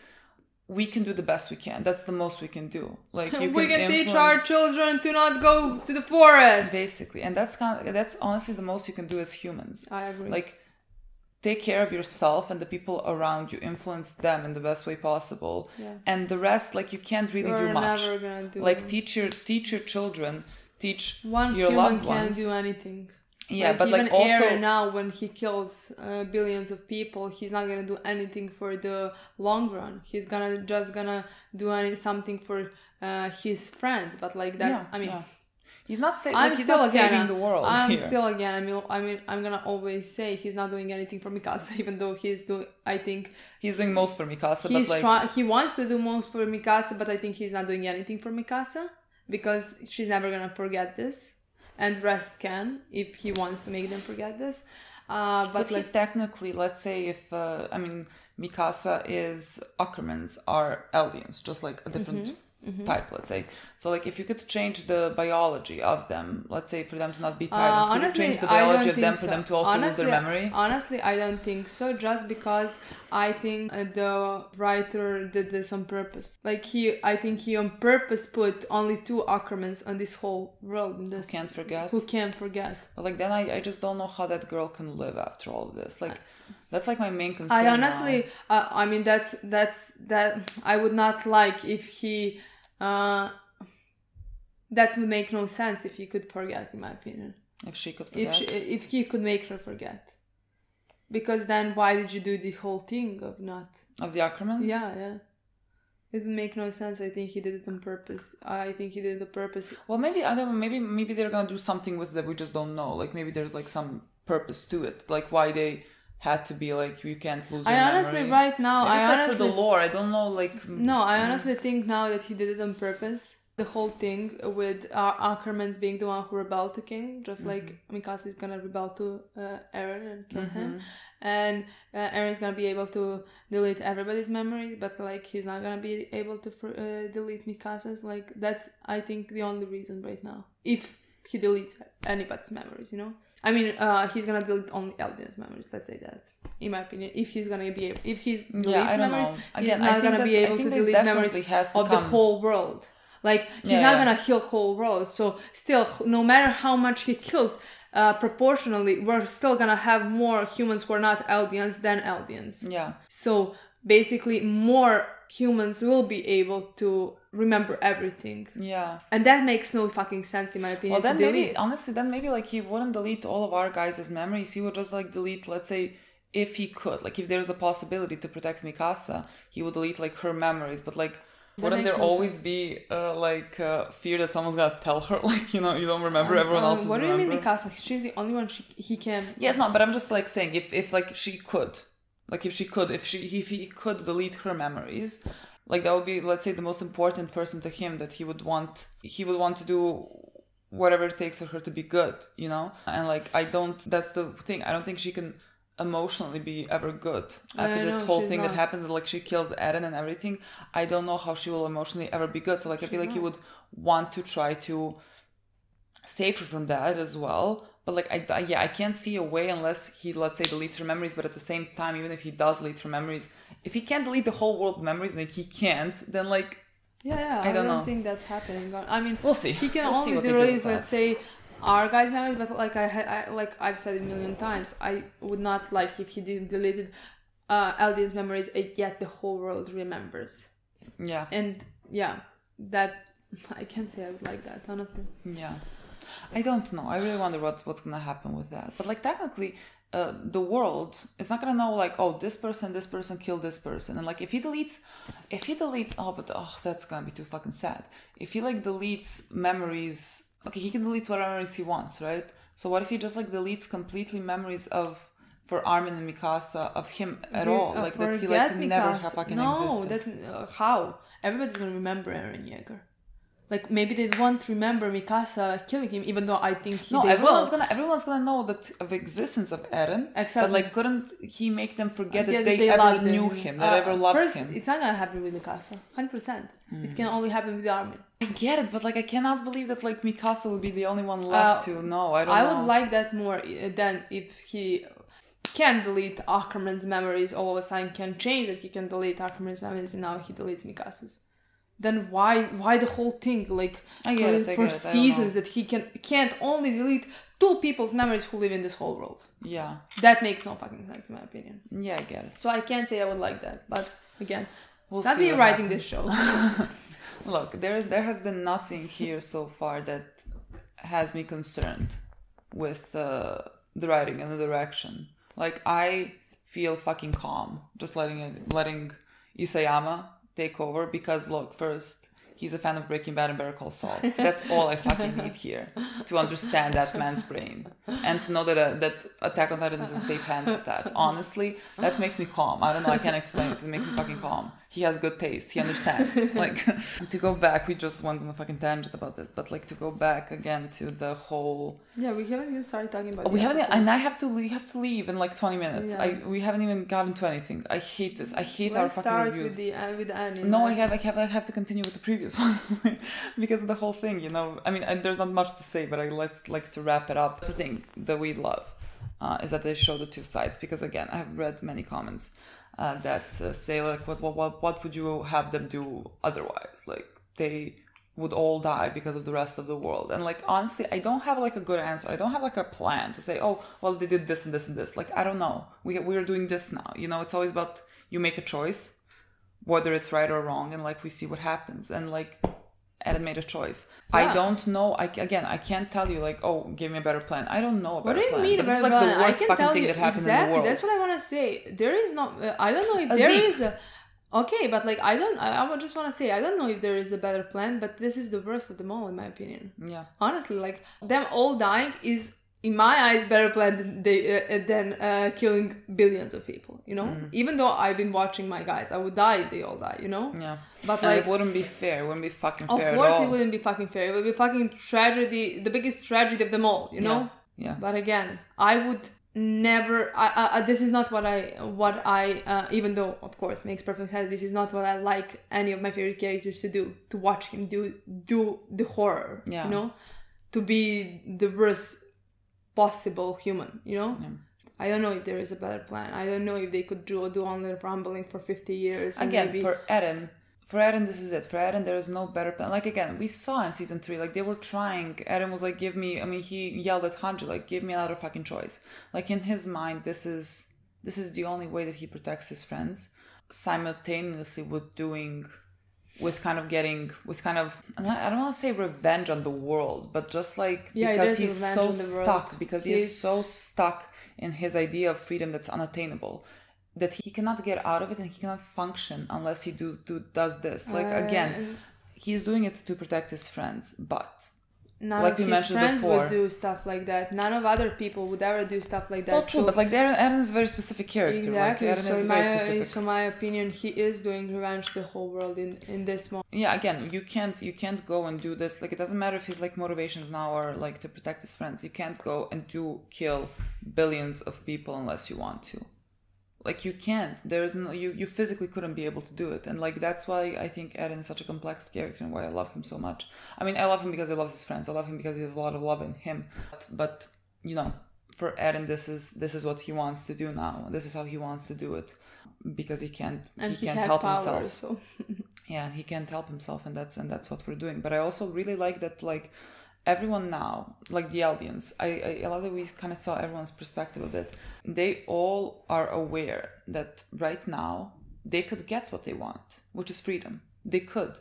We can do the best we can. That's the most we can do. Like, you we can teach influence... our children to not go to the forest. Basically, and that's honestly the most you can do as humans. I agree. Like, take care of yourself and the people around you, influence them in the best way possible, and the rest, like, you can't really do much. Never gonna do like, teach your children, teach one your loved human ones. can't do anything. Yeah, like, but even like, also Eren now, when he kills billions of people, he's not gonna do anything for the long run. He's gonna do something for his friends. But like that, I mean. He's not saving the world. I'm here. still again. I mean, I'm gonna always say he's not doing anything for Mikasa, even though he's doing. I think he's doing most for Mikasa. But like, he wants to do most for Mikasa, but I think he's not doing anything for Mikasa because she's never gonna forget this, and rest can if he wants to make them forget this. But like, technically, let's say if Mikasa is Ackermans are Eldians, just like a different. Type, let's say. So like, if you could change the biology of them, let's say, for them to not be Titans, could you change the biology of them for them to also lose their memory? Honestly, I don't think so, just because I think the writer did this on purpose. Like, I think he on purpose put only 2 Ackermans on this whole world. Who can't forget. But like, then I just don't know how that girl can live after all of this. Like, that's like my main concern. I honestly, I mean, that I would not like if he. That would make no sense if he could forget, in my opinion. If she could forget? If he could make her forget. Because then why did you do the whole thing of not? Of the Ackermans? Yeah. It didn't make no sense. I think he did it on purpose. I think he did it on purpose. Well, maybe, I don't know, maybe they're gonna do something with it that we just don't know. Like, maybe there's, like, some purpose to it. Like, why they had to be, like, you can't lose your memory. Honestly, right now, Maybe for the lore, I don't know, like... No, I honestly think now that he did it on purpose. The whole thing with Ackermans being the one who rebelled to King, just like Mikasa is gonna rebel to Eren and kill him, and Eren's gonna be able to delete everybody's memories, but like he's not gonna be able to delete Mikasa's. Like that's I think the only reason right now. If he deletes anybody's memories, you know. I mean, he's gonna delete only Eldian's memories. Let's say that, in my opinion. If he's gonna be able, if he's deletes memories, he's not gonna be able to delete memories of the whole world. Like, he's not gonna kill whole worlds. So, still, no matter how much he kills, proportionally, we're still gonna have more humans who are not Eldians than Eldians. Yeah. So, basically, more humans will be able to remember everything. Yeah. And that makes no fucking sense, in my opinion. Well, then maybe, honestly, like, he wouldn't delete all of our guys' memories. He would just, like, delete, let's say, if he could. Like, if there's a possibility to protect Mikasa, he would delete, like, her memories. But, like, wouldn't there always be fear that someone's gonna tell her, like, you know, you don't remember, everyone else what do you remember? mean Mikasa? She's the only one he can... Yes, no, but I'm just like saying if like she could, like if he could delete her memories, like that would be, let's say, the most important person to him that he would want to do whatever it takes for her to be good, you know? And like that's the thing, I don't think she can emotionally be ever good after this whole thing that happens, like she kills Eren and everything. I don't know how she will emotionally ever be good. So like I feel like he would want to try to save her from that as well. But like I can't see a way unless he, let's say, deletes her memories. But at the same time, even if he does delete her memories, if he can't delete the whole world memories, like he can't, then like I don't think that's happening. I mean, we'll see. He can only delete, let's say, our guys' memories, but like like I've said a million times, I would not like if he didn't deleted Eldian's memories, and yet the whole world remembers. Yeah. And yeah, that I can't say I would like that, honestly. Yeah. I don't know. I really wonder what's gonna happen with that. But like technically, the world is not gonna know like, oh, this person killed this person, and like if he deletes, that's gonna be too fucking sad. If he like deletes memories. Okay, he can delete whatever memories he wants, right? So what if he just like deletes completely memories for Armin and Mikasa of him at all? Like that he like never have fucking existed. No, how? Everybody's gonna remember Eren Yeager. Like maybe they won't remember Mikasa killing him, even though I think everyone's gonna know that of existence of Eren. Exactly. But like, couldn't he make them forget that they ever knew him, that ever loved him? It's not gonna happen with Mikasa, 100%. It can only happen with Armin. I get it, but like I cannot believe that like Mikasa would be the only one left to know. I don't know. I would like that more than if he can delete Ackerman's memories, all of a sudden can change that he can delete Ackerman's memories and now he deletes Mikasa's. Then why the whole thing? Like for seasons that he can't only delete 2 people's memories who live in this whole world. Yeah. That makes no fucking sense in my opinion. Yeah, I get it. So I can't say I would like that, but again, we'll it's not me writing this show. Look, there has been nothing here so far that has me concerned with the writing and the direction. Like I feel fucking calm just letting Isayama take over, because look, first, he's a fan of Breaking Bad and Better Call Saul. That's all I fucking need here to understand that man's brain and to know that Attack on Titan is in safe hands with that. Honestly, that makes me calm. I don't know, I can't explain it. It makes me fucking calm. He has good taste. He understands. Like, to go back, we just went on a fucking tangent about this, but like to go back again to the whole... Yeah, we haven't even started talking about and I have to leave in like 20 minutes. Yeah. We haven't even gotten to anything. I hate this. I hate our fucking reviews. Let's start with the anime. No, I have to continue with the previous one because of the whole thing, you know. I mean, there's not much to say, but let's like to wrap it up. The thing that we love is that they show the 2 sides, because again, I have read many comments that say like, what would you have them do otherwise? Like they would all die because of the rest of the world. And like honestly, I don't have like a good answer. I don't have like a plan to say, oh well, they did this and this and this. Like I don't know. We're doing this now. You know, it's always about you make a choice, whether it's right or wrong, and like we see what happens. And like Eren made a choice. Yeah. I don't know. I can't tell you like, oh, give me a better plan. I don't know a What better do you plan. mean? But this is about like plan? the worst I can fucking tell thing you that happened exactly. in the world. That's what I want to say. There is no. I don't know if A there Zeke. is a. Okay, but like I don't. I would just want to say I don't know if there is a better plan, but this is the worst of them all, in my opinion. Yeah. Honestly, like them all dying is, in my eyes, better plan than killing billions of people. You know, even though I've been watching my guys, I would die if they all die. You know. Yeah. But And like, it wouldn't be fair. It wouldn't be fucking fair of at course, all. it wouldn't be fucking fair. It would be fucking tragedy, the biggest tragedy of them all. You know. Yeah. But again, I would never. This is not what I. Even though, of course, makes perfect sense. This is not what I like any of my favorite characters to do. To watch him do the horror. Yeah. You know, to be the worst possible human. You know. Yeah. I don't know if there is a better plan. I don't know if they could do only rumbling for 50 years. And Again, maybe... for Eren, this is it. For Eren, there is no better plan. Like, again, we saw in season 3, like, they were trying. Eren was like, he yelled at Hanji, like, give me another fucking choice. Like, in his mind, this is the only way that he protects his friends. Simultaneously with I don't want to say revenge on the world, but just like, because he's so stuck, because he is so stuck in his idea of freedom that's unattainable, that he cannot get out of it and he cannot function unless he does this. Like, again, he's doing it to protect his friends, but none like of we his mentioned friends before, would do stuff like that. None of other people would ever do stuff like that. Well, true, but like Eren is a very specific character. Exactly. Like, Eren is very specific. So my opinion, he is doing revenge to the whole world in this moment. Yeah, again, you can't go and do this. Like, it doesn't matter if his like motivations now are like to protect his friends. You can't go and kill billions of people unless you want to. Like, you can't. There's no, you physically couldn't be able to do it. And like, that's why I think Eren is such a complex character and why I love him so much. I mean, I love him because he loves his friends. I love him because he has a lot of love in him. But you know, for Eren, this is what he wants to do now. This is how he wants to do it, because he can't help himself. So. Yeah, he can't help himself, and that's what we're doing. But I also really like that, like, everyone now, like the audience, I love that we kind of saw everyone's perspective a bit. They all are aware that right now they could get what they want, which is freedom. They could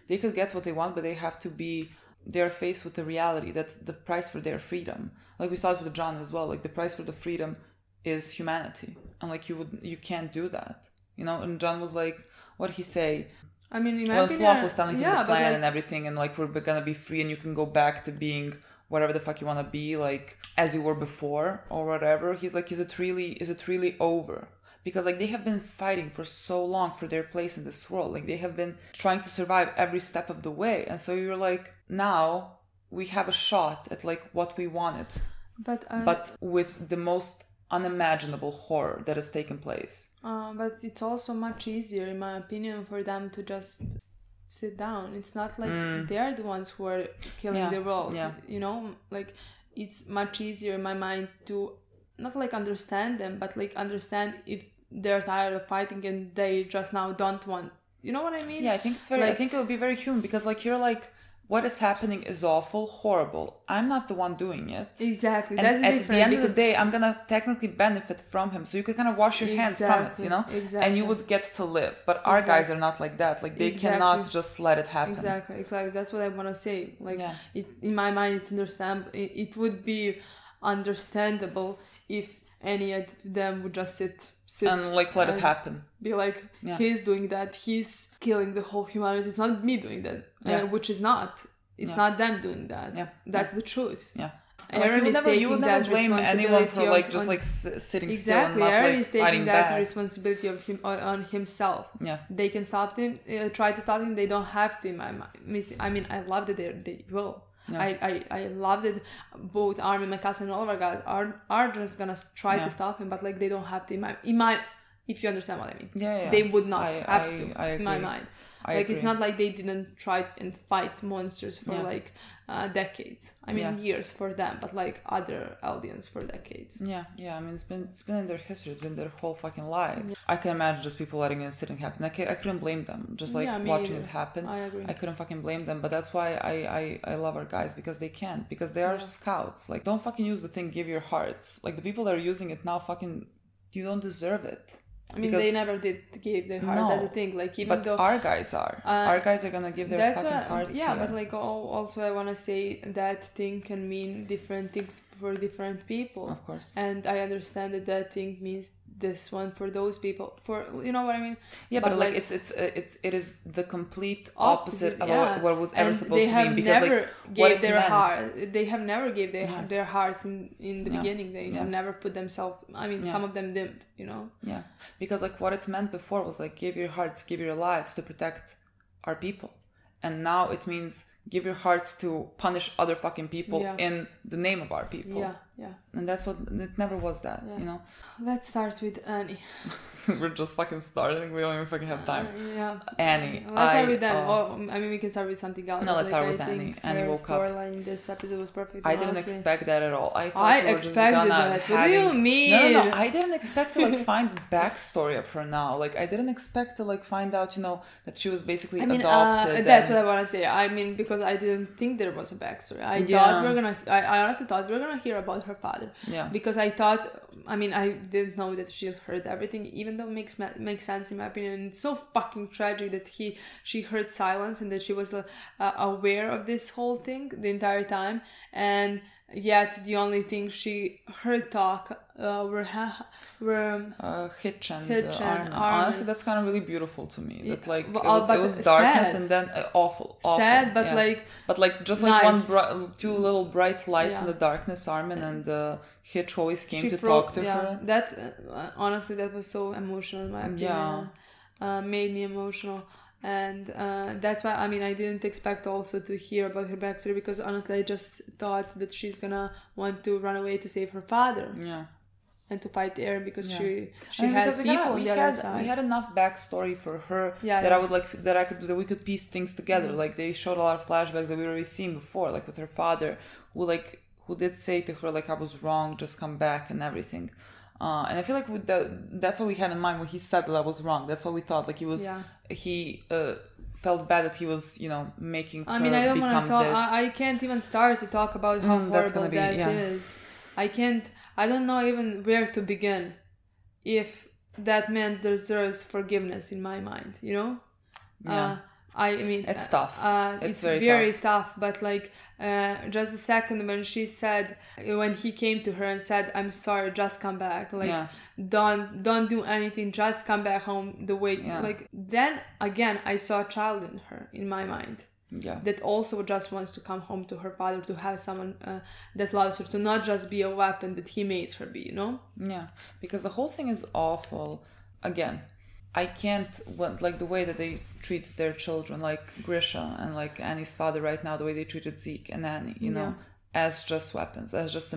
get what they want, but they're faced with the reality that the price for their freedom, like we saw it with John as well, like the price for the freedom is humanity, and like you can't do that, you know. And John was like, what did he say? I mean, in my when opinion, Flock was telling him the plan like, and everything, and like, we're gonna be free and you can go back to being whatever the fuck you want to be, like as you were before or whatever. He's like, is it really over? Because like, they have been fighting for so long for their place in this world. Like, they have been trying to survive every step of the way, and so you're like, now we have a shot at like what we wanted, but with the most unimaginable horror that has taken place. But it's also much easier, in my opinion, for them to just sit down. It's not like they are the ones who are killing the world. Yeah. You know, like, it's much easier in my mind to not like understand them, but like understand if they're tired of fighting and they just now don't want. You know what I mean? Yeah, I think it's very. Like, I think it would be very human, because like, you're like, what is happening is awful, horrible. I'm not the one doing it. Exactly. And that's at the end of the day, I'm gonna technically benefit from him. So you could kind of wash your hands from it, you know? Exactly. And you would get to live. But our guys are not like that. Like, they cannot just let it happen. Exactly. That's what I want to say. Like, in my mind, it's understandable. It would be understandable if any of them would just sit and like, let it happen. Be like, he's doing that, he's killing the whole humanity, it's not me doing that, which is not. It's not them doing that. That's the truth. Eren like, you would never blame anyone for like just like sitting still and not Eren like is taking fighting that back. responsibility of him on himself. They can stop him, try to stop him. They don't have to. In my mind, I mean, I love that they will. I love that both Armin, my cousin, and all of our guys are just gonna try to stop him, but like, they don't have to. In my if you understand what I mean. They would not have to. In my mind. Like, it's not like they didn't try and fight monsters for like decades. I mean, years for them, but like other audience for decades. I mean, it's been in their history. It's been their whole fucking lives. I can imagine just people letting it sit and happen. I couldn't blame them. Just like watching it happen. I agree. I couldn't fucking blame them. But that's why I love our guys, because they can't. Because they are scouts. Like, don't fucking use the thing. Give your hearts. Like, the people that are using it now, fucking, you don't deserve it. I mean, Because- they never did give their heart. No, That's the thing. Like, even but though our guys are. Our guys are gonna give their that's fucking what, hearts. yeah, here. but like also I want to say that thing can mean different things for different people. Of course. And I understand that that thing means this one for those people. For you know what I mean? Yeah, but like it is the complete opposite of yeah. what was ever And supposed they to have be, because never like what gave it their meant. heart. They have never gave Yeah. their hearts in the Yeah. beginning. They Yeah. have never put themselves. I mean, Yeah. some of them didn't. You know. Yeah, because like what it meant before was like give your hearts, give your lives to protect our people, and now it means give your hearts to punish other fucking people Yeah. in the name of our people. Yeah, yeah. And that's what it never was that, Yeah. you know. Let's start with Annie. We're just fucking starting. We don't even fucking have time. Yeah. Annie. Let's start with them. I mean, we can start with something else. No, let's start with I think Annie. Annie her woke up. storyline in this episode was perfect. I didn't expect that at all. I thought I we were just expected gonna that. What do you having- mean? No. I didn't expect to like find the backstory of her now. Like I didn't expect to like find out, you know, that she was basically adopted. That's and- what I want to say. I mean, because I didn't think there was a backstory. I Yeah. thought I honestly thought we were gonna hear about her father. Yeah. Because I thought, I mean, I didn't know that she heard everything, even though it makes sense in my opinion. And it's so fucking tragic that she heard silence and that she was aware of this whole thing the entire time, and yet the only thing she heard talk were Hitch and Armin. Honestly, that's kind of really beautiful to me. That like Well, it was darkness sad. and then awful. sad, but yeah. like But like just nice. like two little bright lights in Yeah. the darkness. Armin and Hitch always came to fro- talk to yeah, her. That honestly, that was so emotional in my opinion. Made me emotional, and that's why I mean I didn't expect also to hear about her backstory, because honestly I just thought that she's gonna want to run away to save her father Yeah. and to fight Aaron, because Yeah. she has people on the other side. We had enough backstory for her Yeah, that yeah. I would like that we could piece things together. Like they showed a lot of flashbacks that we already seen before, like with her father, who did say to her like I was wrong, just come back and everything. And I feel like that's what we had in mind when he said that I was wrong. That's what we thought. Like he felt bad that he was, you know, making her I mean, I don't want become to talk. this. I can't even start to talk about how that's horrible gonna be- that yeah. is. I can't. I don't know even where to begin. If that man deserves forgiveness in my mind, you know. Yeah. I mean, It's tough. It's very very tough. But like, just a second when she said, when he came to her and said, "I'm sorry, just come back. Like, Yeah. don't do anything. Just come back home." The way, Yeah. like, then again, I saw a child in her, in my mind. Yeah. That also just wants to come home to her father, to have someone that loves her, to not just be a weapon that he made her be, you know? Yeah, because the whole thing is awful. Again, I can't like the way that they treat their children, like Grisha and like Annie's father right now, the way they treated Zeke and Annie, you know, as just weapons, as just a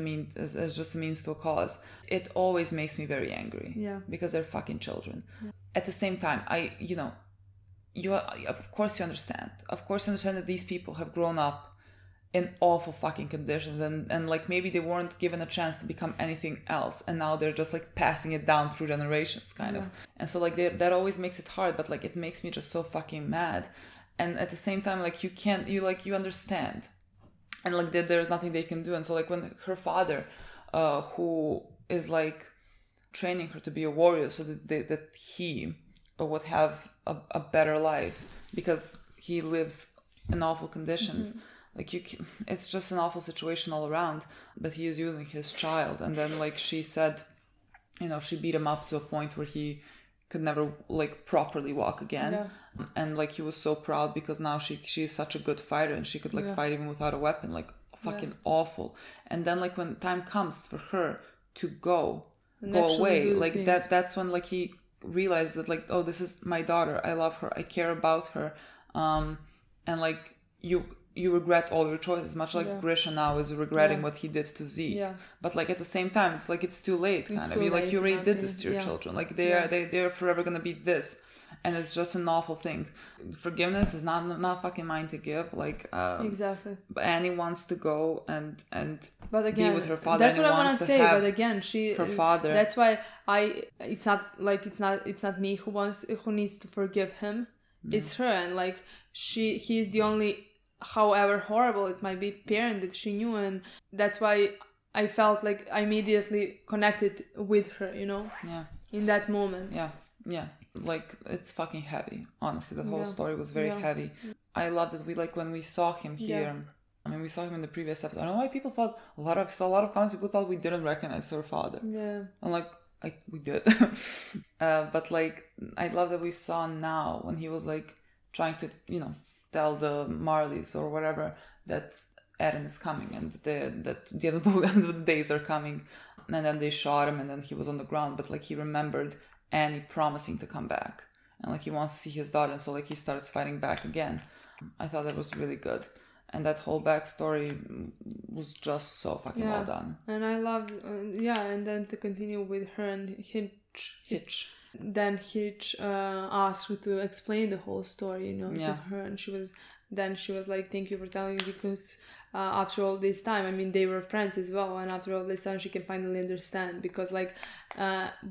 means to a cause. It always makes me very angry. Yeah. Because they're fucking children. Yeah. At the same time, of course you understand. Of course you understand that these people have grown up in awful fucking conditions and like maybe they weren't given a chance to become anything else, and now they're just like passing it down through generations kind of. And so like that always makes it hard, but like it makes me just so fucking mad. And at the same time, like you understand, and like there's nothing they can do. And so like when her father who is like training her to be a warrior so that he would have a better life because he lives in awful conditions. Like it's just an awful situation all around, but he is using his child. And then like she said, you know, she beat him up to a point where he could never like properly walk again. And like he was so proud because now she is such a good fighter and she could like fight even without a weapon. Like fucking awful. And then like when time comes for her to go away, like that's when like he realized that like, oh, this is my daughter, I love her, I care about her, and like you regret all your choices, much like Grisha now is regretting what he did to Zeke. But like at the same time, it's like it's too late, kind of. Like you already did this to your children. Like they're forever gonna be this, and it's just an awful thing. Forgiveness is not fucking mine to give. Like exactly. But Annie wants to go and but again, be with her father. That's what I want to say. But again, her father. That's why it's not me who needs to forgive him. It's her, and like he's the only, however horrible it might be, parent that she knew, and that's why I felt like I immediately connected with her, you know? Yeah. In that moment. Yeah. Yeah, like it's fucking heavy. Honestly, the whole story was very Yeah. heavy. I loved it. When we saw him here. I mean, we saw him in the previous episode. I don't know why people thought a lot of comments. People thought we didn't recognize her father. Yeah. I'm like, we did. But like, I love that we saw now when he was like trying to, tell the Marleys or whatever that Eren is coming and that the end of the days are coming. And then they shot him and then he was on the ground. But like, he remembered Annie promising to come back. And like, he wants to see his daughter. And so like, he starts fighting back again. I thought that was really good. And that whole backstory was just so fucking well done. And I loved, and then to continue with her and Hitch. Then Hitch asked her to explain the whole story, to her. And she was like, thank you for telling me, because after all this time, I mean, they were friends as well. And after all this time, she can finally understand, because like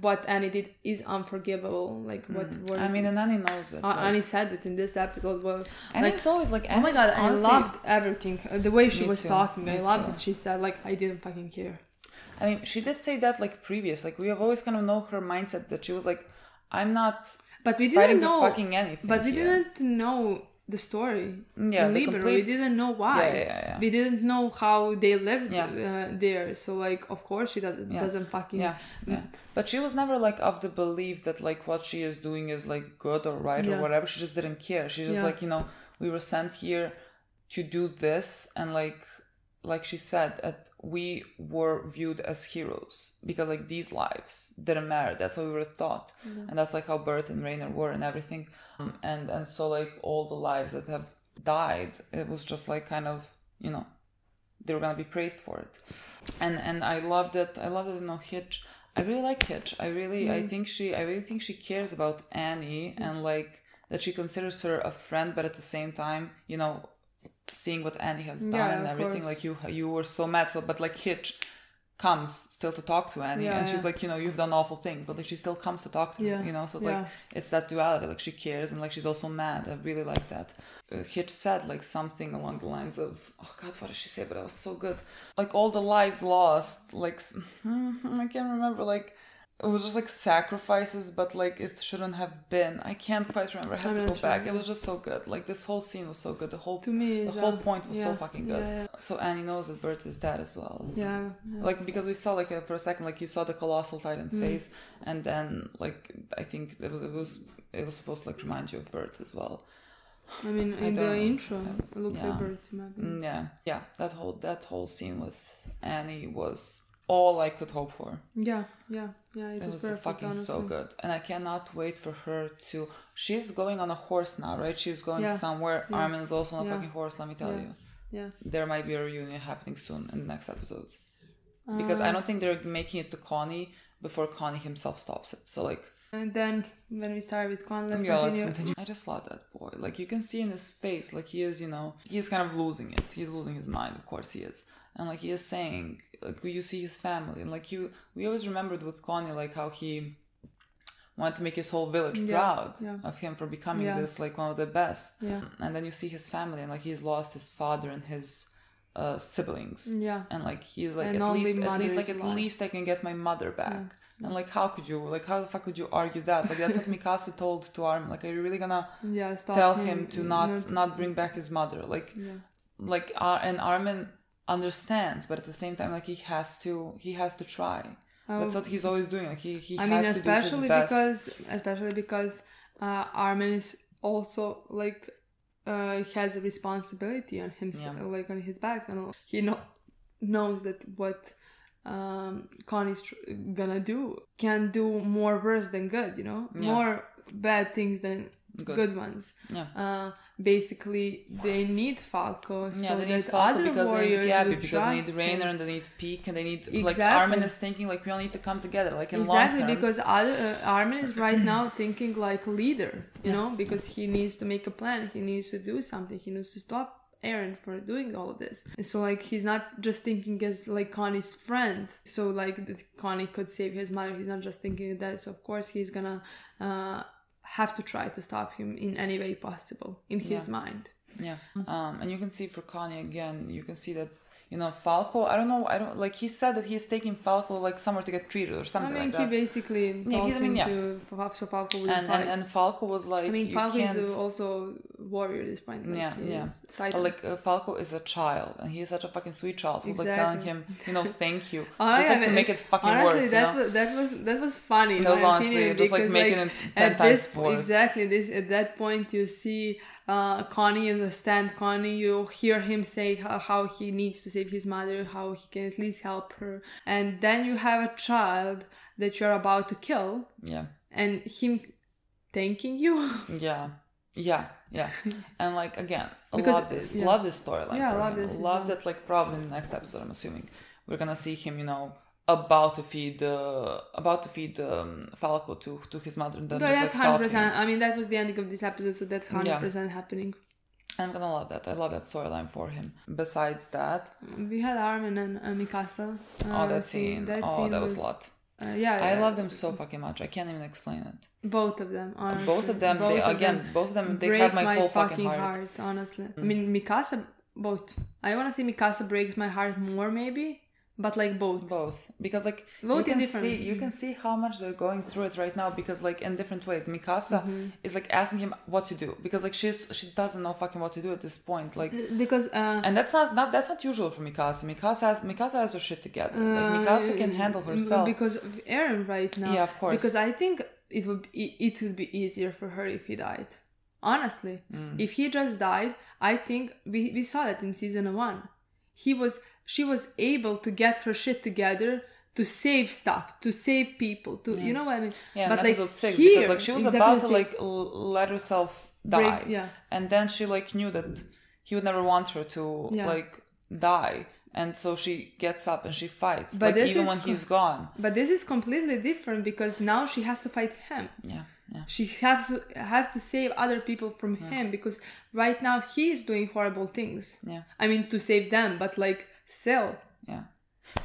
what Annie did is unforgivable. Like and Annie knows it. Annie said it in this episode. Well, Annie's always like, oh my god, honestly, I loved everything. The way she was too. talking, Me I loved too. that she said like, I didn't fucking care. I mean, she did say that like previous. Like we have always kind of know her mindset that she was like, I'm not but we fighting didn't know for fucking anything. But we here. didn't know the story. Yeah, in Libero. We didn't know why. Yeah. We didn't know how they lived there. So like, of course, she doesn't fucking. Yeah. But she was never like of the belief that like what she is doing is like good or right or whatever. She just didn't care. She just like, we were sent here to do this, and like she said, that we were viewed as heroes because like these lives didn't matter. That's what we were taught. And that's like how Bert and Rainer were and everything. And so like all the lives that have died, it was just like kind of, they were gonna be praised for it. And I loved it. Hitch. I really like Hitch. I really think she cares about Annie and like that she considers her a friend, but at the same time, seeing what Annie has done and everything, course. Like you were so mad, but like Hitch comes still to talk to Annie, and she's like, you've done awful things, but like she still comes to talk to her, so like it's that duality, like she cares and like she's also mad. I really like that. Hitch said like something along the lines of, oh god, what did she say? But it was so good. Like all the lives lost, like I can't remember, like it was just like sacrifices, but like it shouldn't have been. I can't quite remember. I have to go back. It was just so good. Like this whole scene was so good. The whole point was so fucking good. Yeah. So Annie knows that Bert is dead as well. Yeah. Like because we saw like for a second, like you saw the colossal titan's face, and then like I think it was supposed to like remind you of Bert as well. I mean, in the intro, it looks like Bert. Yeah. That whole scene with Annie was all I could hope for. Yeah. It was perfect, fucking honestly. so good. And I cannot wait for her to... She's going on a horse now, right? She's going somewhere. Yeah. Armin is also on a fucking horse, let me tell you. Yeah. There might be a reunion happening soon in the next episode. Because I don't think they're making it to Connie before Connie himself stops it. So like... And then when we start with Connie, let's continue. I just love that boy. Like you can see in his face, like he is, he's kind of losing it. He's losing his mind, of course he is. And like he is saying, like you see his family, and like we always remembered with Connie like how he wanted to make his whole village proud of him for becoming this like one of the best. Yeah. And then you see his family, and like he's lost his father and his siblings. Yeah. And like he's like, at least I can get my mother back. Yeah. And like how the fuck could you argue that? Like that's what Mikasa told to Armin. Like, are you really gonna tell him to not bring back his mother? Like and Armin understands, but at the same time, like he has to try. That's what he's always doing. Like he has to do his best. especially because Armin is also like has a responsibility on himself, like on his back, and he knows that what Connie's gonna do can do more worse than good. More bad things than good ones. Basically they need Falco, so they need that Falco other because warriors they need Gabby, would because they need trust Rainer, him. and they need Peak, and they need like Armin is thinking like we all need to come together, like in long terms. Because Armin is right now thinking like leader, because he needs to make a plan, he needs to do something, he needs to stop Eren for doing all of this. So like he's not just thinking as like Connie's friend, so like that Connie could save his mother. He's not just thinking that. So of course he's gonna have to try to stop him in any way possible in his mind. And you can see for Connie again, you can see that Falco, I don't know, like, he said that he's taking Falco, like, somewhere to get treated or something like that. he basically told him to, so Falco would fight. And Falco was like, Falco is also warrior at this point. Like, But Falco is a child, and he is such a fucking sweet child who's like telling him, thank you, just like to make it fucking honestly, worse. that was funny. That was honestly just like making it 10 times worse. Exactly. At that point, you see Connie understand Connie. You hear him say how he needs to save his mother, how he can at least help her, and then you have a child that you're about to kill. Yeah. And him thanking you. Yeah. And like, again, because, love this storyline. Yeah, love that, like, probably in the next episode, I'm assuming we're gonna see him, about to feed Falco to his mother, and then that's like 100%. I mean, that was the ending of this episode, so that's 100% happening. I'm gonna love that. I love that storyline for him. Besides that, we had Armin and Mikasa. That scene. That was a lot. I love them so fucking much. I can't even explain it. Both of them, honestly. Both of them, they have my whole fucking heart. Honestly. I mean, Mikasa, both. I want to say Mikasa breaks my heart more, maybe. But like both, because like both you can see how much they're going through it right now, because like in different ways. Mikasa is like asking him what to do, because like she doesn't know fucking what to do at this point, like, because and that's not usual for Mikasa. Mikasa has her shit together. Like, Mikasa can handle herself because of Eren right now. Yeah, of course. Because I think it would be easier for her if he died. Honestly, if he just died, I think we saw that in season 1. She was able to get her shit together to save stuff, to save people, you know what I mean? Yeah, but in like episode 6, here, because like she was about to like let herself die, and then she like knew that he would never want her to like die, and so she gets up and she fights, but like, even when he's gone. But this is completely different, because now she has to fight him. Yeah. She have to save other people from him, because right now he is doing horrible things. Yeah. I mean, to save them, but like still. Yeah.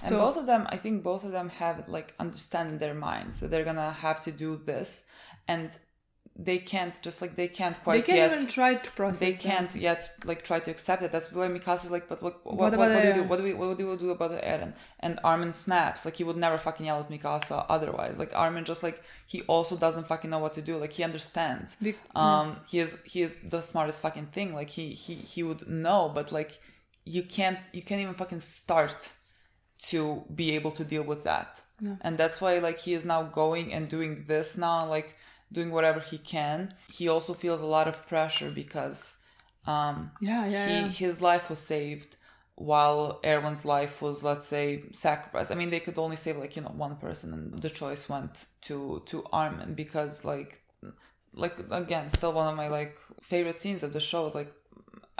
And I think both of them have like understand in their minds that they're gonna have to do this, and they can't even try to process. They can't yet like try to accept it. That's why Mikasa is like, but look, what do you do? What do we do about Eren? And Armin snaps. Like, he would never fucking yell at Mikasa otherwise. Like, Armin just like, he also doesn't fucking know what to do. Like, he understands. He is the smartest fucking thing. Like, he would know, but like, you can't even fucking start to be able to deal with that. Yeah. And that's why like he is now going and doing this now, like doing whatever he can. He also feels a lot of pressure because his life was saved while Erwin's life was, let's say, sacrificed. I mean, they could only save like, one person, and the choice went to Armin, because like again, still one of my like favorite scenes of the show is like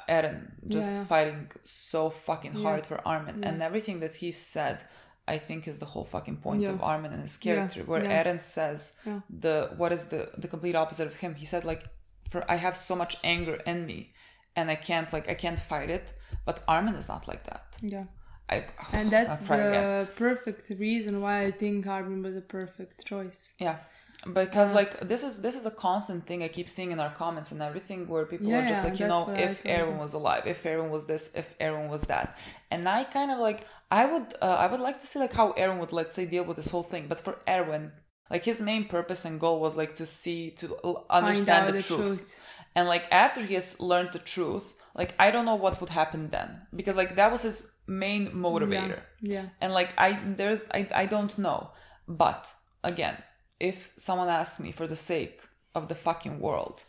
Eren just fighting so fucking hard for Armin, and everything that he said, I think, is the whole fucking point of Armin and his character, where Eren says what is the complete opposite of him. He said like, I have so much anger in me and I can't fight it, but Armin is not like that. And that's the perfect reason why I think Armin was a perfect choice. Because like this is a constant thing I keep seeing in our comments and everything, where people are just like, if Eren was alive, if Eren was this, if Eren was that. And I kind of like, I would like to see like how Eren would, let's say, deal with this whole thing. But for Erwin, like his main purpose and goal was like to understand the truth. And like after he has learned the truth, like I don't know what would happen then, because like that was his main motivator. And like I don't know. But again, if someone asks me, for the sake of the fucking world,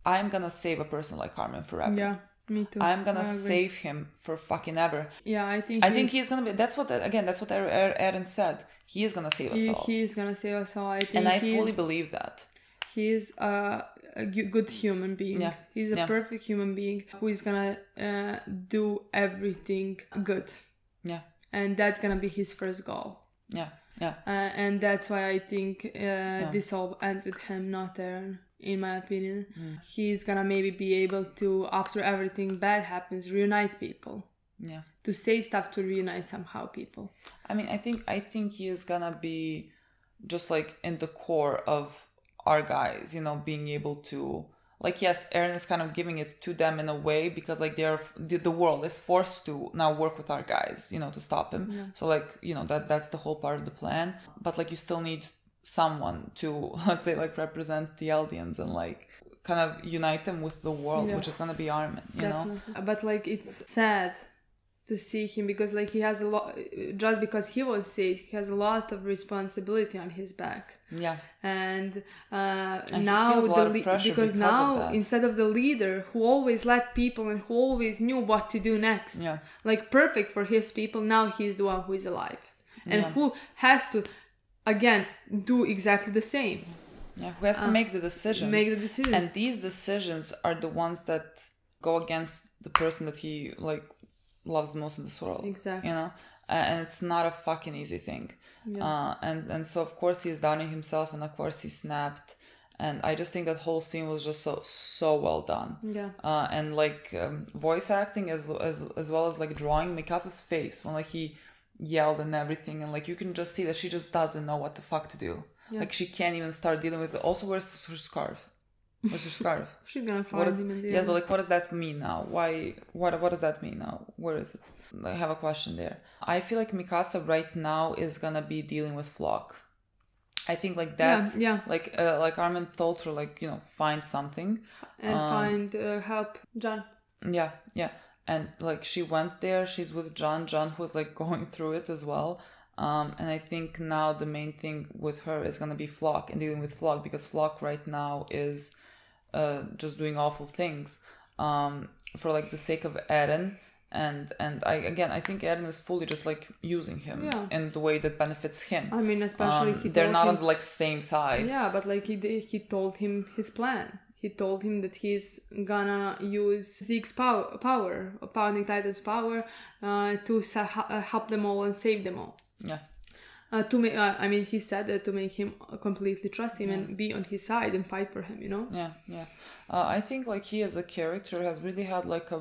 I'm gonna save a person like Armin forever. Yeah, me too. I'm gonna save him for fucking ever. Yeah, I think he's gonna be. That's what Eren said. He is gonna save us all. He is gonna save us all. I think, and I fully believe that. He is a good human being. Yeah. He's a perfect human being who is gonna do everything good. Yeah. And that's gonna be his first goal. Yeah. Yeah. And that's why I think this all ends with him, not Eren, in my opinion. He's gonna maybe be able to, after everything bad happens, reunite people. Yeah. To say stuff to reunite somehow people. I mean, I think he is gonna be just like in the core of our guys, being able to like, yes, Eren is kind of giving it to them in a way because like the world is forced to now work with our guys, you know, to stop him. Yeah. So like, you know, that's the whole part of the plan. But like you still need someone to, let's say, like represent the Eldians and like kind of unite them with the world, Yeah. which is gonna be Armin, you know? Definitely. But like it's sad to see him because like he has a lot, just because he was sick, he has a lot of responsibility on his back. Yeah. And he now feels a lot of pressure because because of now that. instead of the leader who always led people and who always knew what to do next, Yeah. like perfect for his people, now he's the one who is alive and Yeah. who has to again do exactly the same. Yeah, who has to make the decisions. Make the decisions. And these decisions are the ones that go against the person that he like loves the most in this world. Exactly. You know? And it's not a fucking easy thing. Yeah. And so of course he's doubting himself and of course he snapped. And I just think that whole scene was just so well done. Yeah. And like voice acting as well as like drawing Mikasa's face when like he yelled and everything, and like you can just see that she just doesn't know what the fuck to do. Yeah. Like she can't even start dealing with it. Also, where's her scarf? Where's her scarf? She's gonna What find is, him in the yes, end. but like what does that mean now? Why what does that mean now? Where is it? I have a question there. I feel like Mikasa right now is gonna be dealing with Flock. I think like that's Yeah. like Armin told her, like, you know, find something And find help John. Yeah. And like she went there, she's with John who's like going through it as well. And I think now the main thing with her is gonna be Flock and dealing with Flock, because Flock right now is just doing awful things for like the sake of Eren. And I think Eren is fully just like using him in the way that benefits him. I mean, especially they're not on the like same side. Yeah, but like he told him his plan. He told him that he's gonna use Zeke's power, Pounding Titan's power, to help them all and save them all. Yeah. He said that to make him completely trust him and be on his side and fight for him, you know? Yeah. I think like he as a character has really had like a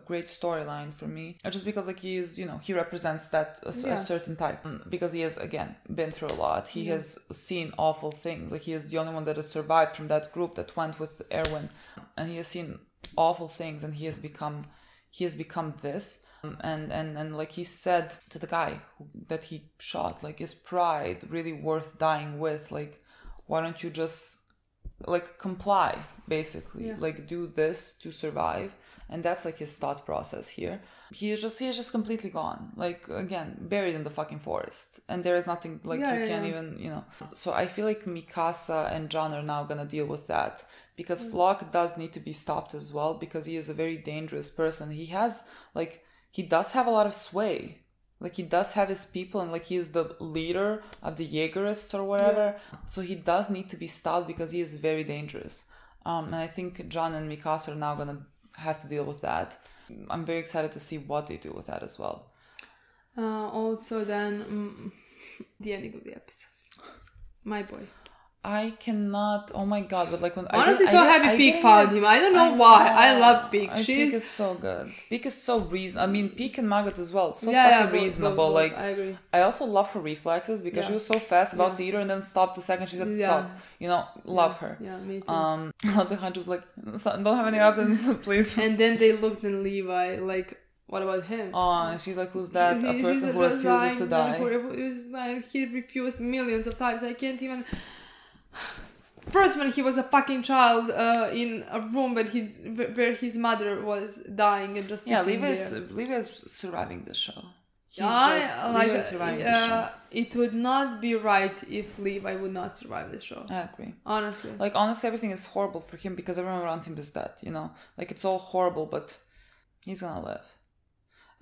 great storyline for me. Just because like he is, you know, he represents that a certain type. Because he has, again, been through a lot. He has seen awful things. Like he is the only one that has survived from that group that went with Erwin. And he has seen awful things and he has become this. And like he said to the guy that he shot, like, is pride really worth dying with? Like, why don't you just like comply, basically, like do this to survive? And that's like his thought process here. He is just completely gone, like, again, buried in the fucking forest, and there is nothing like can't even, you know. So I feel like Mikasa and John are now gonna deal with that, because Flock does need to be stopped as well, because he is a very dangerous person. He does have a lot of sway. Like, he does have his people, and like he is the leader of the Jaegerists or whatever. So he does need to be stopped because he is very dangerous. And I think John and Mikasa are now gonna have to deal with that. I'm very excited to see what they do with that as well. Also then the ending of the episodes. My boy. I cannot. Oh my god! But like when honestly, happy Peak found him. I don't know why. I love Peak. Peak is so good. Peak is so reasonable. I mean, Peak and Magot as well. So fucking reasonable. Both. Like, I agree. I also love her reflexes, because she was so fast about to eat her and then stopped the second she said stop. You know, love her. Yeah, me too. The hunter was like, don't have any weapons, please. And then they looked at Levi like, what about him? Oh, and she's like, who's that? A person who refuses to die. He refused millions of times. I can't even. First, when he was a fucking child in a room where his mother was dying and just Levi is surviving the show. Levi is surviving the show. It would not be right if Levi would not survive the show. I agree. Honestly, everything is horrible for him because everyone around him is dead. You know, like, it's all horrible, but he's gonna live.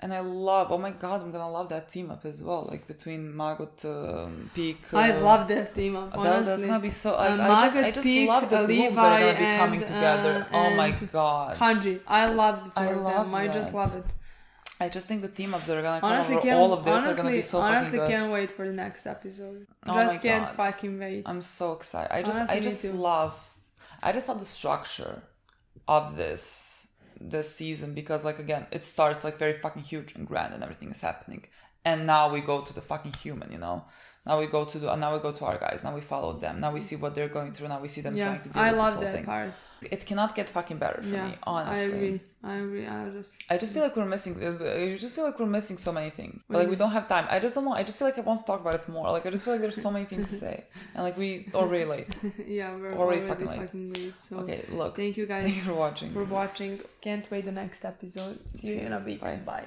And I love, oh my god, I'm gonna love that team up as well, like between Margot, Peak. I love that team up, honestly. That's gonna be so. I just Peak, love the Levi, grooves that are gonna be coming together. Oh my god. Hanji, I love them. I just love it. I just think the team ups that are gonna come over all of this are gonna be so fucking good. Honestly, can't wait for the next episode. Can't fucking wait. I'm so excited. I just love the structure of this season, because, like, again, it starts like very fucking huge and grand and everything is happening, And now we go to the fucking human, you know. Now we go to our guys. Now we follow them. Now we see what they're going through. Now we see them trying to deal I with love this whole that thing. part. It cannot get fucking better for me, honestly. I agree. I just feel like we're missing. I just feel like we're missing so many things. Like we don't have time. I just don't know. I just feel like I want to talk about it more. Like I just feel like there's so many things to say, and like we already late. Yeah, we're already already fucking late. So okay, look. thank you guys. Thank you for watching. Can't wait the next episode. See you in a week. Bye. Bye.